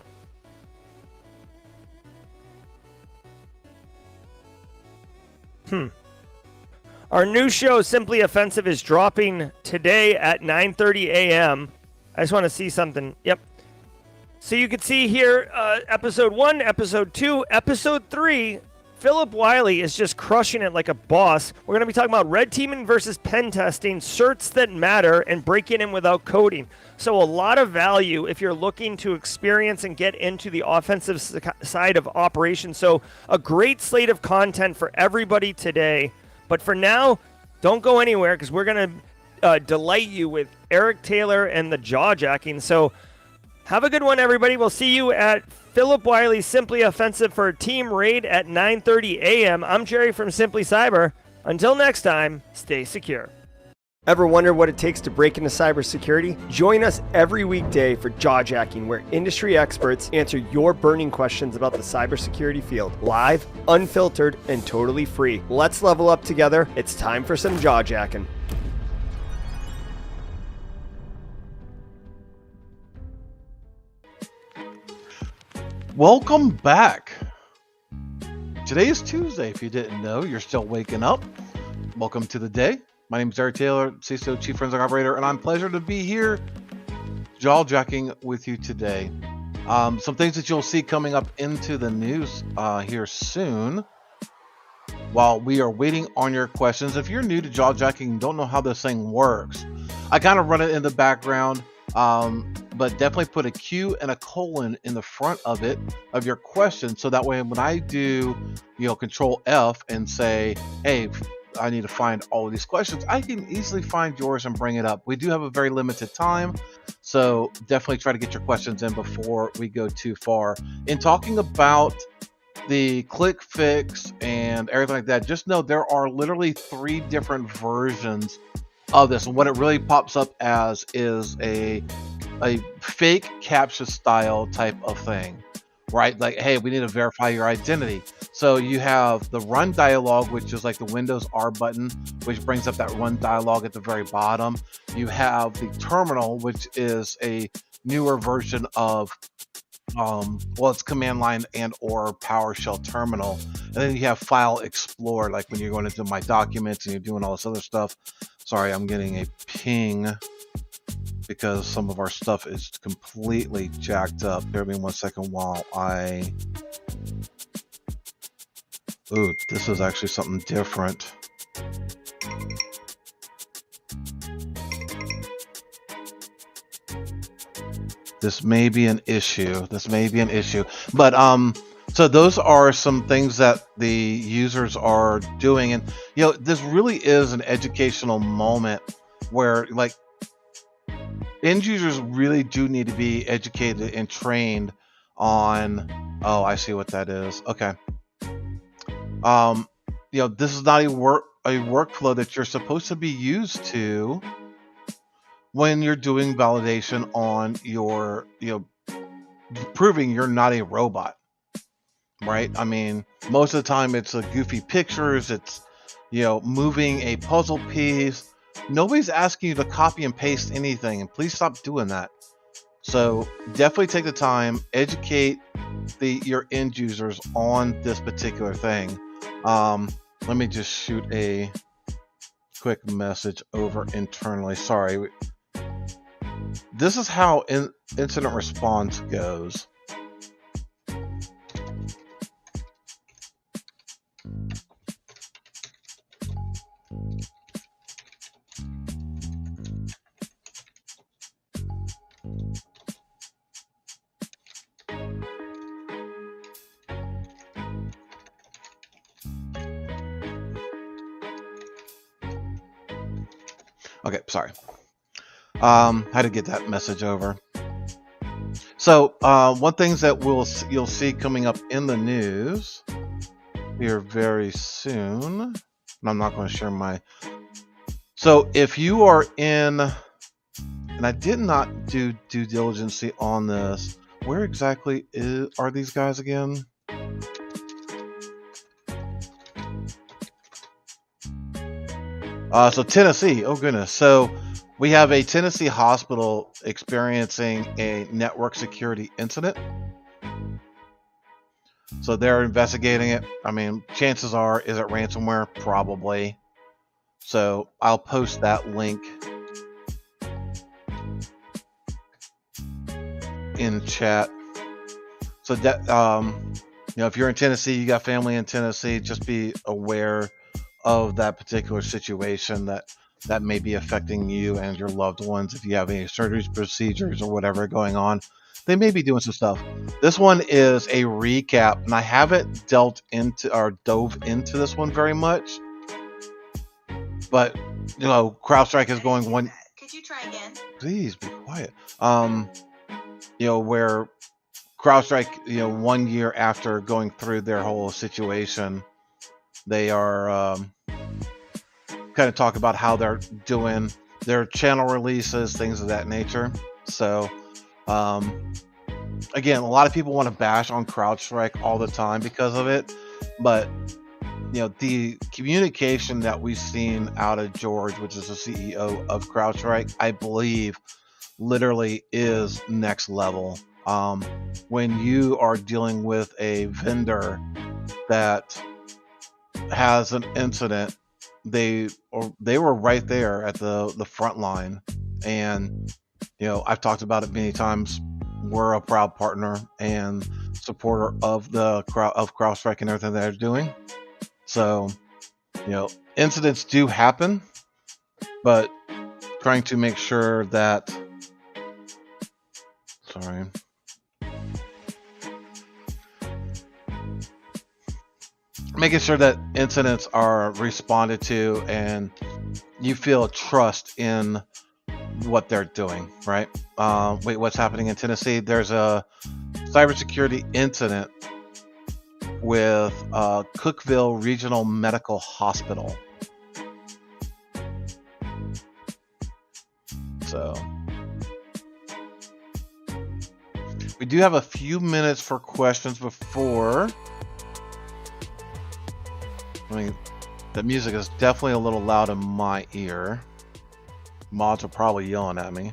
Our new show, Simply Offensive, is dropping today at 9:30 a.m. I just want to see something. Yep. So you can see here, episode 1, episode 2, episode 3. Philip Wiley is just crushing it like a boss. We're going to be talking about red teaming versus pen testing, certs that matter, and breaking in without coding. So a lot of value if you're looking to experience and get into the offensive side of operations. So a great slate of content for everybody today. But for now, don't go anywhere, because we're going to delight you with Eric Taylor and the jaw jacking. So have a good one, everybody. We'll see you at Philip Wiley's Simply Offensive for a team raid at 9:30 a.m. I'm Jerry from Simply Cyber. Until next time, stay secure. Ever wonder what it takes to break into cybersecurity? Join us every weekday for Jawjacking, where industry experts answer your burning questions about the cybersecurity field. Live, unfiltered, and totally free. Let's level up together. It's time for some Jawjacking. Welcome back. Today is Tuesday. If you didn't know, you're still waking up. Welcome to the day. My name is Eric Taylor, CISO Chief Forensic Operator, and I'm pleasure to be here jawjacking with you today. Some things that you'll see coming up into the news here soon. While we are waiting on your questions, if you're new to jawjacking and don't know how this thing works, I kind of run it in the background. But definitely put a Q and a colon in the front of it, of your question, so that way when I do, Control F and say, hey, I need to find all of these questions, I can easily find yours and bring it up. We do have a very limited time, so definitely try to get your questions in before we go too far. In talking about the ClickFix and everything like that, just know there are literally 3 different versions of this, and what it really pops up as is a fake CAPTCHA style type of thing, right? Like, hey, we need to verify your identity. So you have the run dialog, which is like the Windows R button, which brings up that run dialog at the very bottom. You have the terminal, which is a newer version of it's command line and or PowerShell terminal. And then you have File Explorer, like when you're going into my documents and you're doing all this other stuff. Sorry, I'm getting a ping because some of our stuff is completely jacked up. Bear with me 1 second while I... Ooh, this is actually something different. This may be an issue. But so those are some things that the users are doing, and this really is an educational moment where, like, end users really do need to be educated and trained on. Oh, I see what that is. Okay. This is not a workflow that you're supposed to be used to when you're doing validation on your, proving you're not a robot, right? I mean, most of the time it's goofy pictures, it's, moving a puzzle piece. Nobody's asking you to copy and paste anything, and please stop doing that. So definitely take the time, educate your end users on this particular thing. Let me just shoot a quick message over internally. Sorry. This is how incident response goes. Okay, sorry. Had to get that message over. So one things that you'll see coming up in the news here very soon, and I'm not going to share my. So if you are in, and I did not do due diligence on this, where exactly are these guys again? So Tennessee, oh goodness. So we have a Tennessee hospital experiencing a network security incident. So they're investigating it. I mean, chances are, is it ransomware? Probably. So I'll post that link in chat. So that, if you're in Tennessee, you got family in Tennessee, just be aware of that particular situation that may be affecting you and your loved ones. If you have any surgeries, procedures, or whatever going on, they may be doing some stuff. This one is a recap, and I haven't dove into this one very much. But CrowdStrike is going one. Could you try again? Please be quiet. Where CrowdStrike, 1 year after going through their whole situation, they are kind of talk about how they're doing their channel releases, things of that nature. So, again, a lot of people want to bash on CrowdStrike all the time because of it, but the communication that we've seen out of George, which is the CEO of CrowdStrike, I believe literally is next level. When you are dealing with a vendor that has an incident, they were right there at the front line, and I've talked about it many times. We're a proud partner and supporter of CrowdStrike and everything that they're doing. So, incidents do happen, but trying to make sure that, making sure that incidents are responded to and you feel trust in what they're doing, right? Wait, what's happening in Tennessee? There's a cybersecurity incident with Cookeville Regional Medical Hospital. So we do have a few minutes for questions before. The music is definitely a little loud in my ear. Mods are probably yelling at me.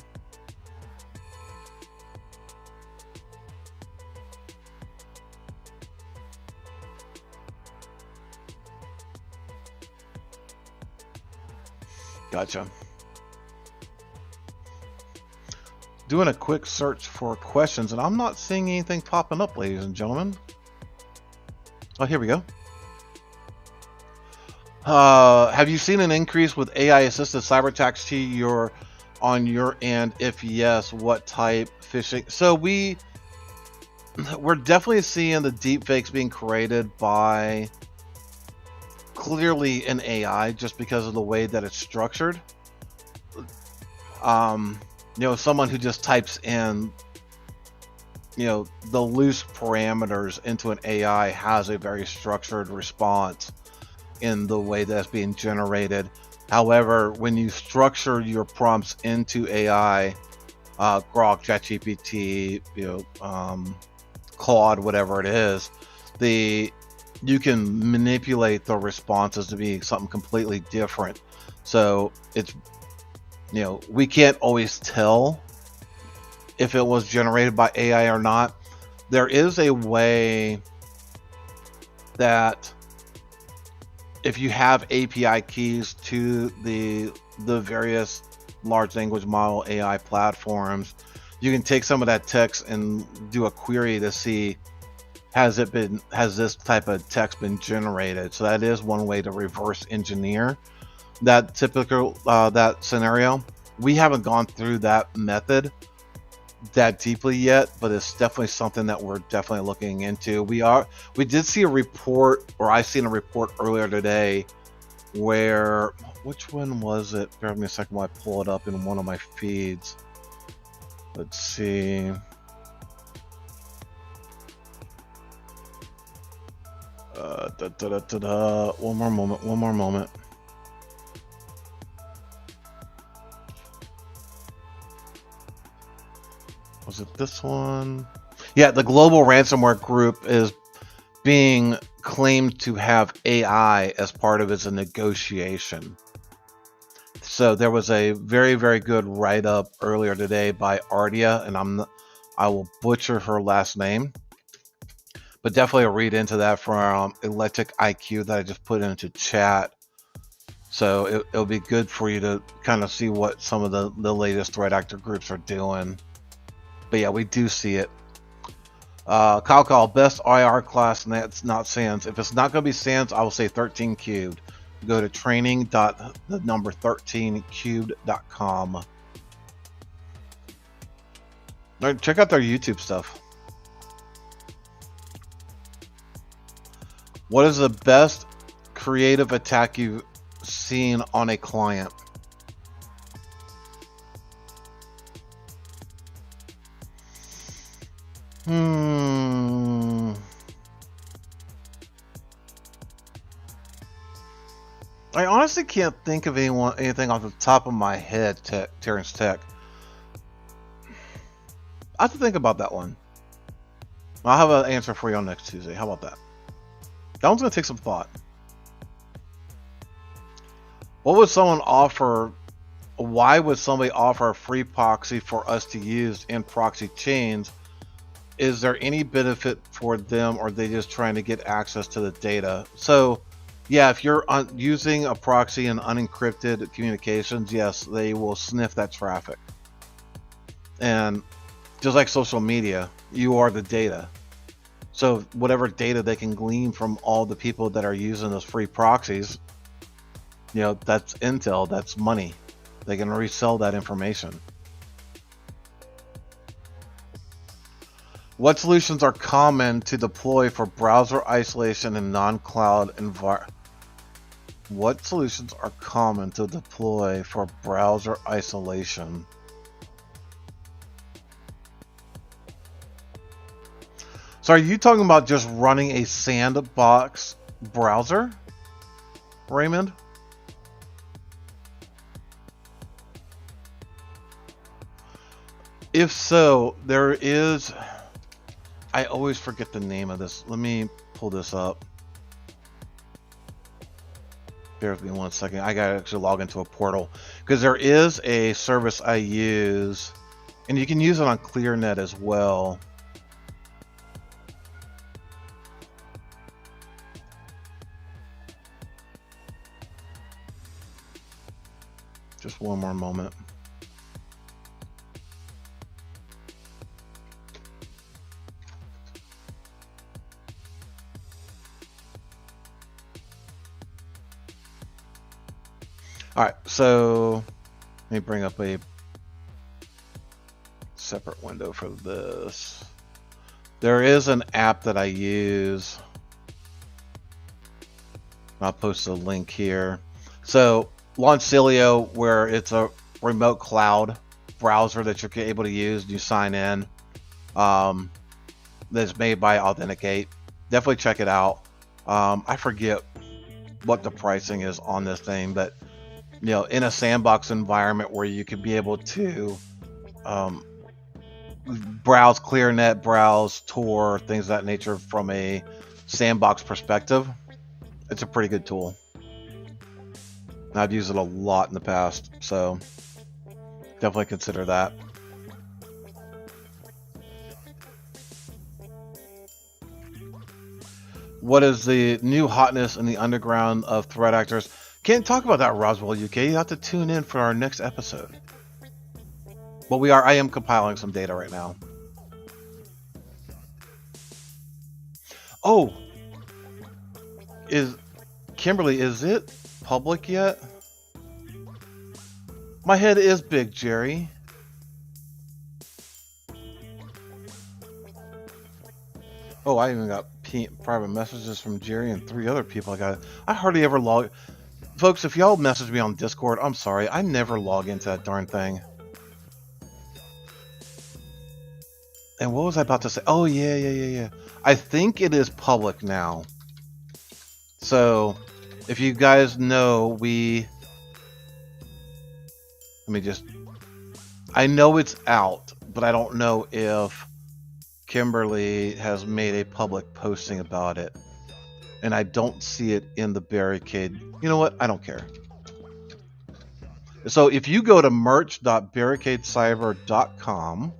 Gotcha. Doing a quick search for questions, and I'm not seeing anything popping up, ladies and gentlemen. Oh, here we go. Have you seen an increase with AI-assisted cyber attacks on your end? If yes, what type? Phishing? So we're definitely seeing the deepfakes being created by clearly an AI, just because of the way that it's structured. Someone who just types in, the loose parameters into an AI has a very structured response in the way that's being generated. However, when you structure your prompts into AI, Grok, ChatGPT, Claude, whatever it is, you can manipulate the responses to be something completely different. So it's, we can't always tell if it was generated by AI or not. There is a way that if you have API keys to the various large language model AI platforms, you can take some of that text and do a query to see, has this type of text been generated? So that is one way to reverse engineer that typical that scenario. We haven't gone through that method that deeply yet, but it's definitely something that we're definitely looking into. We did see a report, or I seen a report earlier today where, which one was it? Bear with me a second while I pull it up in one of my feeds. Let's see. One more moment. Was it this one? Yeah, the global ransomware group is being claimed to have AI as part of its negotiation. So there was a very, very good write-up earlier today by Ardia, and I will butcher her last name, but definitely a read into that from Electric IQ that I just put into chat. So it'll be good for you to kind of see what some of the latest threat actor groups are doing. But yeah, we do see it. Kyle, best IR class, and that's not SANS. If it's not going to be SANS, I will say 13 cubed. Go to training.13cubed.com. All right, check out their YouTube stuff. What is the best creative attack you've seen on a client? I honestly can't think of anything off the top of my head, Terrence Tech. I have to think about that one. I'll have an answer for you on next Tuesday. How about that? That one's going to take some thought. What would someone offer? Why would somebody offer a free proxy for us to use in proxy chains? Is there any benefit for them, or are they just trying to get access to the data? So, yeah, if you're using a proxy in unencrypted communications, yes, they will sniff that traffic. And just like social media, you are the data. So whatever data they can glean from all the people that are using those free proxies, you know, that's intel, that's money. They can resell that information. What solutions are common to deploy for browser isolation in non-cloud environment? What solutions are common to deploy for browser isolation? So are you talking about just running a sandbox browser, Raymond? If so, there is... I always forget the name of this. Let me pull this up. Bear with me 1 second. I gotta actually log into a portal, because there is a service I use, and you can use it on ClearNet as well. Just one more moment. All right, so let me bring up a separate window for this. There is an app that I use. I'll post a link here. So Launcilio, where it's a remote cloud browser that you're able to use, and you sign in. That's made by Authenticate. Definitely check it out. I forget what the pricing is on this thing, but you know, in a sandbox environment where you could be able to browse ClearNet, browse Tor, things of that nature from a sandbox perspective, it's a pretty good tool. And I've used it a lot in the past, so definitely consider that. What is the new hotness in the underground of threat actors? Can't talk about that, Roswell UK. You have to tune in for our next episode. But I am compiling some data right now. Oh, Kimberly, is it public yet? My head is big, Jerry. Oh, I even got private messages from Jerry and 3 other people. I hardly ever log. Folks, if y'all message me on Discord, I'm sorry. I never log into that darn thing. And what was I about to say? Oh, yeah. I think it is public now. So, if you guys know, I know it's out, but I don't know if Kimberly has made a public posting about it. And I don't see it in the Barricade. You know what? I don't care. So if you go to merch.barricadecyber.com,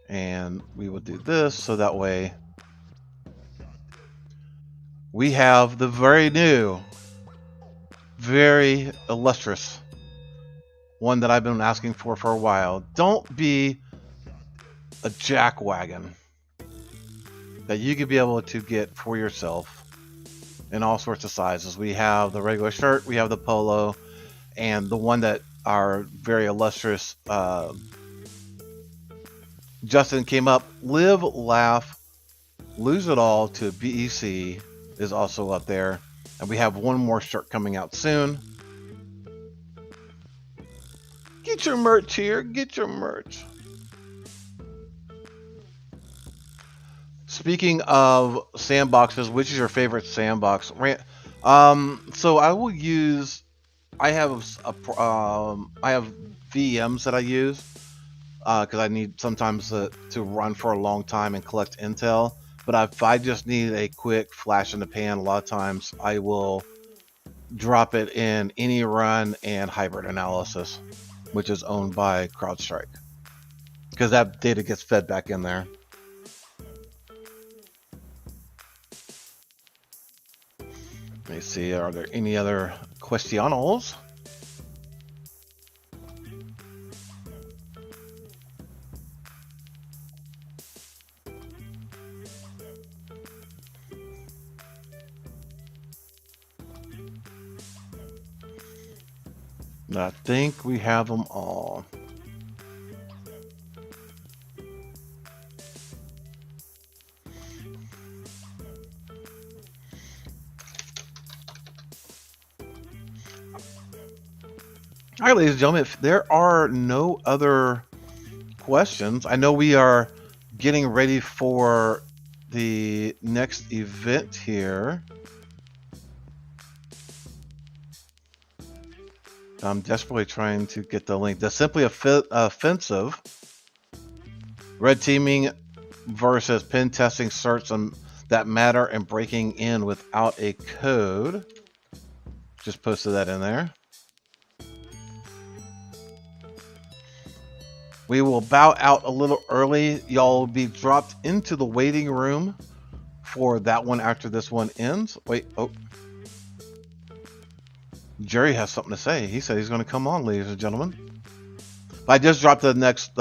and we will do this so that way we have the very new, very illustrious one that I've been asking for a while. Don't be a jackwagon that you could be able to get for yourself in all sorts of sizes. We have the regular shirt, we have the polo, and the one that our very illustrious Justin came up. Live, laugh, lose it all to BEC is also up there. And we have one more shirt coming out soon. Get your merch here. Get your merch. Speaking of sandboxes, which is your favorite sandbox? So I will use. I have I have VMs that I use because I need sometimes to run for a long time and collect intel. But if I just need a quick flash in the pan, a lot of times I will drop it in any run and hybrid analysis, which is owned by CrowdStrike, because that data gets fed back in there. Let me see, are there any other questionos? I think we have them all. All right, ladies and gentlemen, if there are no other questions, I know we are getting ready for the next event here. I'm desperately trying to get the link. The Simply Offensive, red teaming versus pen testing certs that matter and breaking in without a code. Just posted that in there. We will bow out a little early. Y'all will be dropped into the waiting room for that one after this one ends. Wait, oh. Jerry has something to say. He said he's going to come on, ladies and gentlemen. I just dropped the next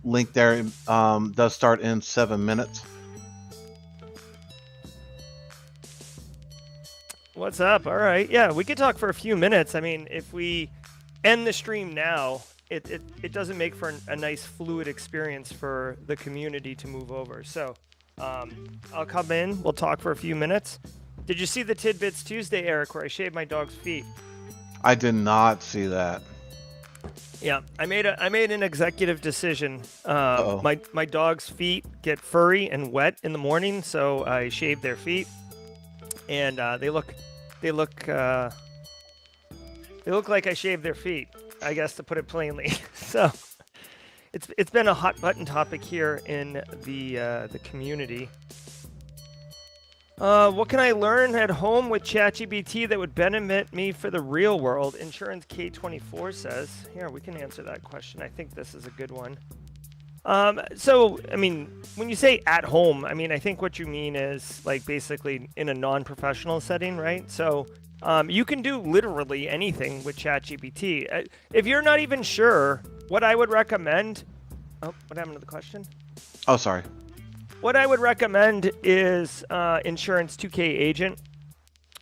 link there. It does start in 7 minutes. What's up? All right. Yeah, we could talk for a few minutes. I mean, if we end the stream now, it doesn't make for a nice fluid experience for the community to move over. So I'll come in. We'll talk for a few minutes. Did you see the Tidbits Tuesday, Eric, where I shaved my dog's feet? I did not see that. Yeah, I made an executive decision. My dog's feet get furry and wet in the morning, so I shaved their feet, and they look like I shaved their feet, I guess, to put it plainly. So it's been a hot button topic here in the community. What can I learn at home with ChatGPT that would benefit me for the real world? Insurance K24 says. Here, we can answer that question. I think this is a good one. So, I mean, when you say at home, I mean, I think what you mean is like basically in a non-professional setting, right? So, you can do literally anything with ChatGPT. If you're not even sure, what I would recommend... Oh, what happened to the question? Oh, sorry. What I would recommend is Insurance 2K Agent.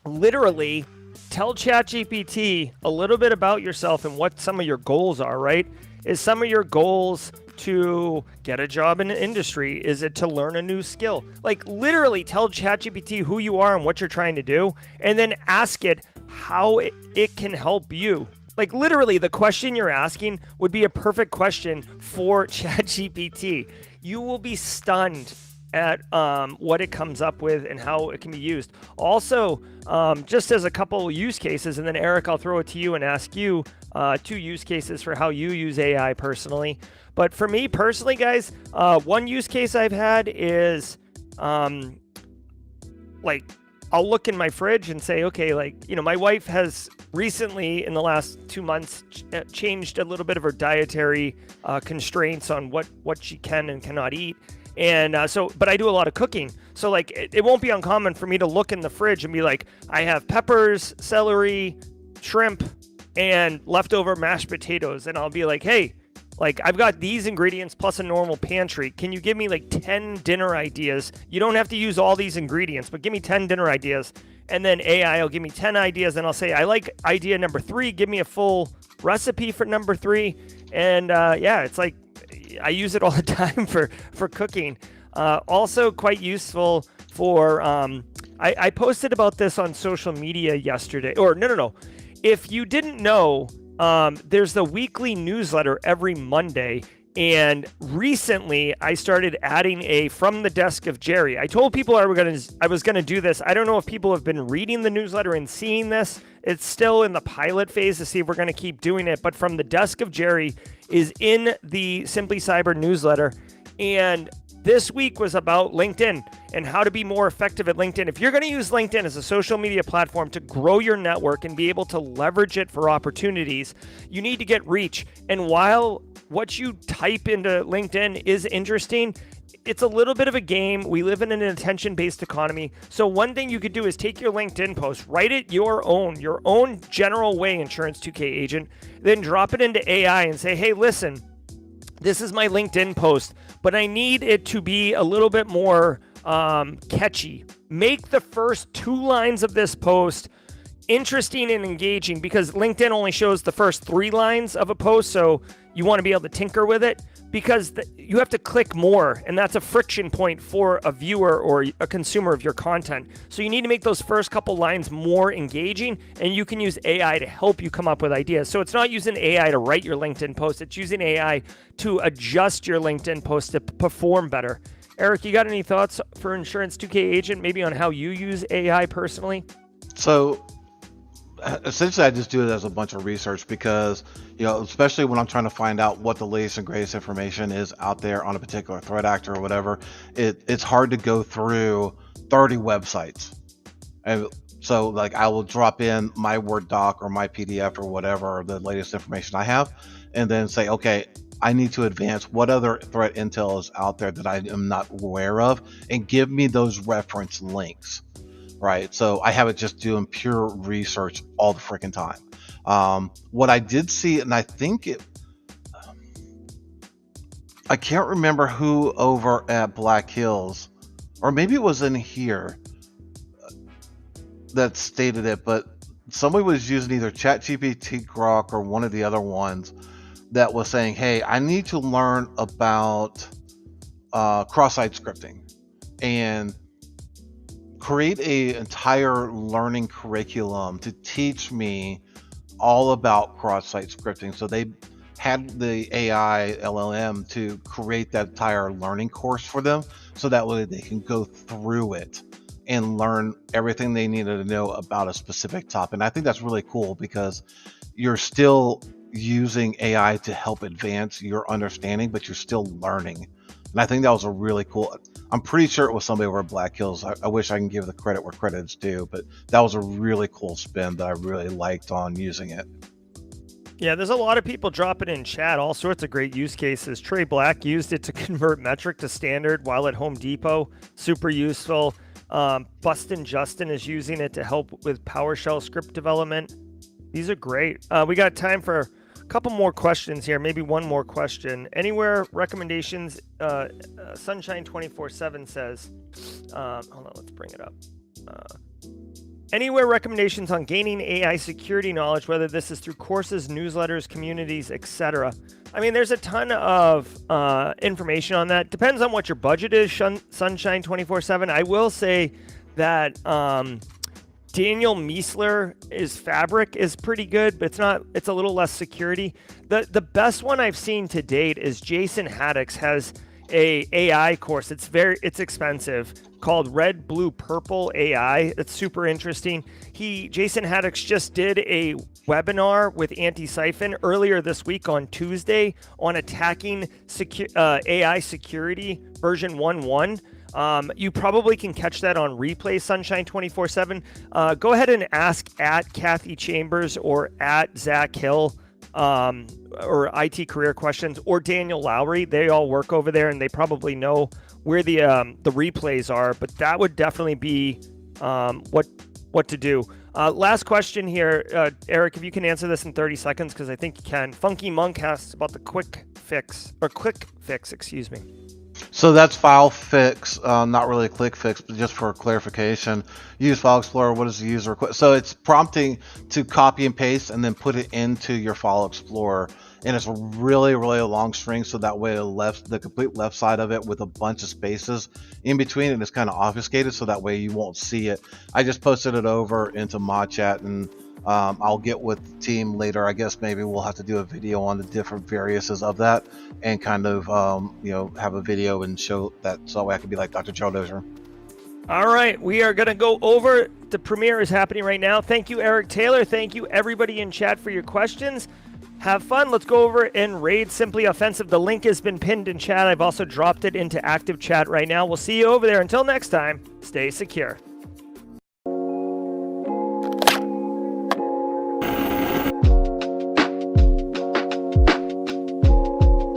Literally, tell ChatGPT a little bit about yourself and what some of your goals are, right? Is some of your goals to get a job in the industry? Is it to learn a new skill? Like, literally tell ChatGPT who you are and what you're trying to do, and then ask it how it can help you. Like, literally, the question you're asking would be a perfect question for ChatGPT. You will be stunned at what it comes up with and how it can be used. Also, just as a couple use cases, and then Eric, I'll throw it to you and ask you 2 use cases for how you use AI personally. But for me personally, guys, one use case I've had is like, I'll look in my fridge and say, okay, like, you know, my wife has recently in the last 2 months changed a little bit of her dietary constraints on what she can and cannot eat. And but I do a lot of cooking. So like, it won't be uncommon for me to look in the fridge and be like, I have peppers, celery, shrimp, and leftover mashed potatoes. And I'll be like, hey, like, I've got these ingredients plus a normal pantry. Can you give me like 10 dinner ideas? You don't have to use all these ingredients, but give me 10 dinner ideas. And then AI will give me 10 ideas, and I'll say, I like idea number 3. Give me a full recipe for number 3. And yeah, it's like, I use it all the time for cooking. Also quite useful for, I posted about this on social media yesterday, or no. If you didn't know, there's the weekly newsletter every Monday. And recently, I started adding a from the desk of Jerry. I told people I was gonna do this. I don't know if people have been reading the newsletter and seeing this. It's still in the pilot phase to see if we're gonna keep doing it. But from the desk of Jerry is in the Simply Cyber newsletter, and this week was about LinkedIn and how to be more effective at LinkedIn. If you're going to use LinkedIn as a social media platform to grow your network and be able to leverage it for opportunities, you need to get reach. And while what you type into LinkedIn is interesting, it's a little bit of a game. We live in an attention-based economy. So one thing you could do is take your LinkedIn post, write it your own general way, Insurance 2K agent, then drop it into AI and say, hey, listen, this is my LinkedIn post, but I need it to be a little bit more catchy. Make the first 2 lines of this post interesting and engaging, because LinkedIn only shows the first 3 lines of a post, so you want to be able to tinker with it, because you have to click more, and that's a friction point for a viewer or a consumer of your content. So you need to make those first couple lines more engaging, and you can use AI to help you come up with ideas. So it's not using AI to write your LinkedIn post, it's using AI to adjust your LinkedIn post to perform better. Eric, you got any thoughts for Insurance 2K agent, maybe on how you use AI personally? So essentially, I just do it as a bunch of research because, especially when I'm trying to find out what the latest and greatest information is out there on a particular threat actor or whatever, it's hard to go through 30 websites. And so, like, I will drop in my Word doc or my PDF or whatever, or the latest information I have, and then say, okay, I need to advance what other threat intel is out there that I am not aware of, and give me those reference links. Right, so I have it just doing pure research all the freaking time. What I did see, and I think I can't remember who over at Black Hills, or maybe it was in here that stated it, but somebody was using either ChatGPT, Grok, or one of the other ones that was saying, hey, I need to learn about cross-site scripting, and create an entire learning curriculum to teach me all about cross-site scripting. So they had the AI LLM to create that entire learning course for them, so that way they can go through it and learn everything they needed to know about a specific topic. And I think that's really cool, because you're still using AI to help advance your understanding, but you're still learning. And I think that was a really cool, I'm pretty sure it was somebody over at Black Hills. I wish I can give the credit where credit's due, but that was a really cool spin that I really liked on using it. Yeah, there's a lot of people dropping in chat, all sorts of great use cases. Trey Black used it to convert metric to standard while at Home Depot. Super useful. Bustin' Justin is using it to help with PowerShell script development. These are great. We got time for a couple more questions here, maybe one more question. Anywhere recommendations? Sunshine 24/7 says, hold on, let's bring it up. Anywhere recommendations on gaining AI security knowledge, whether this is through courses, newsletters, communities, etc. I mean, there's a ton of information on that. Depends on what your budget is, Sunshine 24/7. I will say that Daniel Miesler Fabric is pretty good, but it's a little less security. The best one I've seen to date is Jason Haddock's has a AI course. It's expensive, called Red, Blue, Purple AI. It's super interesting. Jason Haddock's just did a webinar with Antisyphon earlier this week on Tuesday on attacking AI security version 1.1. You probably can catch that on replay, Sunshine 24/7. Go ahead and ask at Kathy Chambers or at Zach Hill, or IT Career Questions, or Daniel Lowry. They all work over there, and they probably know where the replays are. But that would definitely be what to do. Last question here, Eric, if you can answer this in 30 seconds, because I think you can. Funky Monk asks about the ClickFix, excuse me. So that's file fix, not really a ClickFix, but just for clarification. Use File Explorer. What is the user request? So it's prompting to copy and paste and then put it into your File Explorer. And it's a really, really long string, so that way the complete left side of it with a bunch of spaces in between, and it's kind of obfuscated, so that way you won't see it. I just posted it over into mod chat, and I'll get with the team later. I guess maybe we'll have to do a video on the different variances of that and kind of, have a video and show that so that way I can be like Dr. Chowdozer. All right, we are going to go over. The premiere is happening right now. Thank you, Eric Taylor. Thank you, everybody in chat, for your questions. Have fun. Let's go over and raid Simply Offensive. The link has been pinned in chat. I've also dropped it into active chat right now. We'll see you over there. Until next time, stay secure.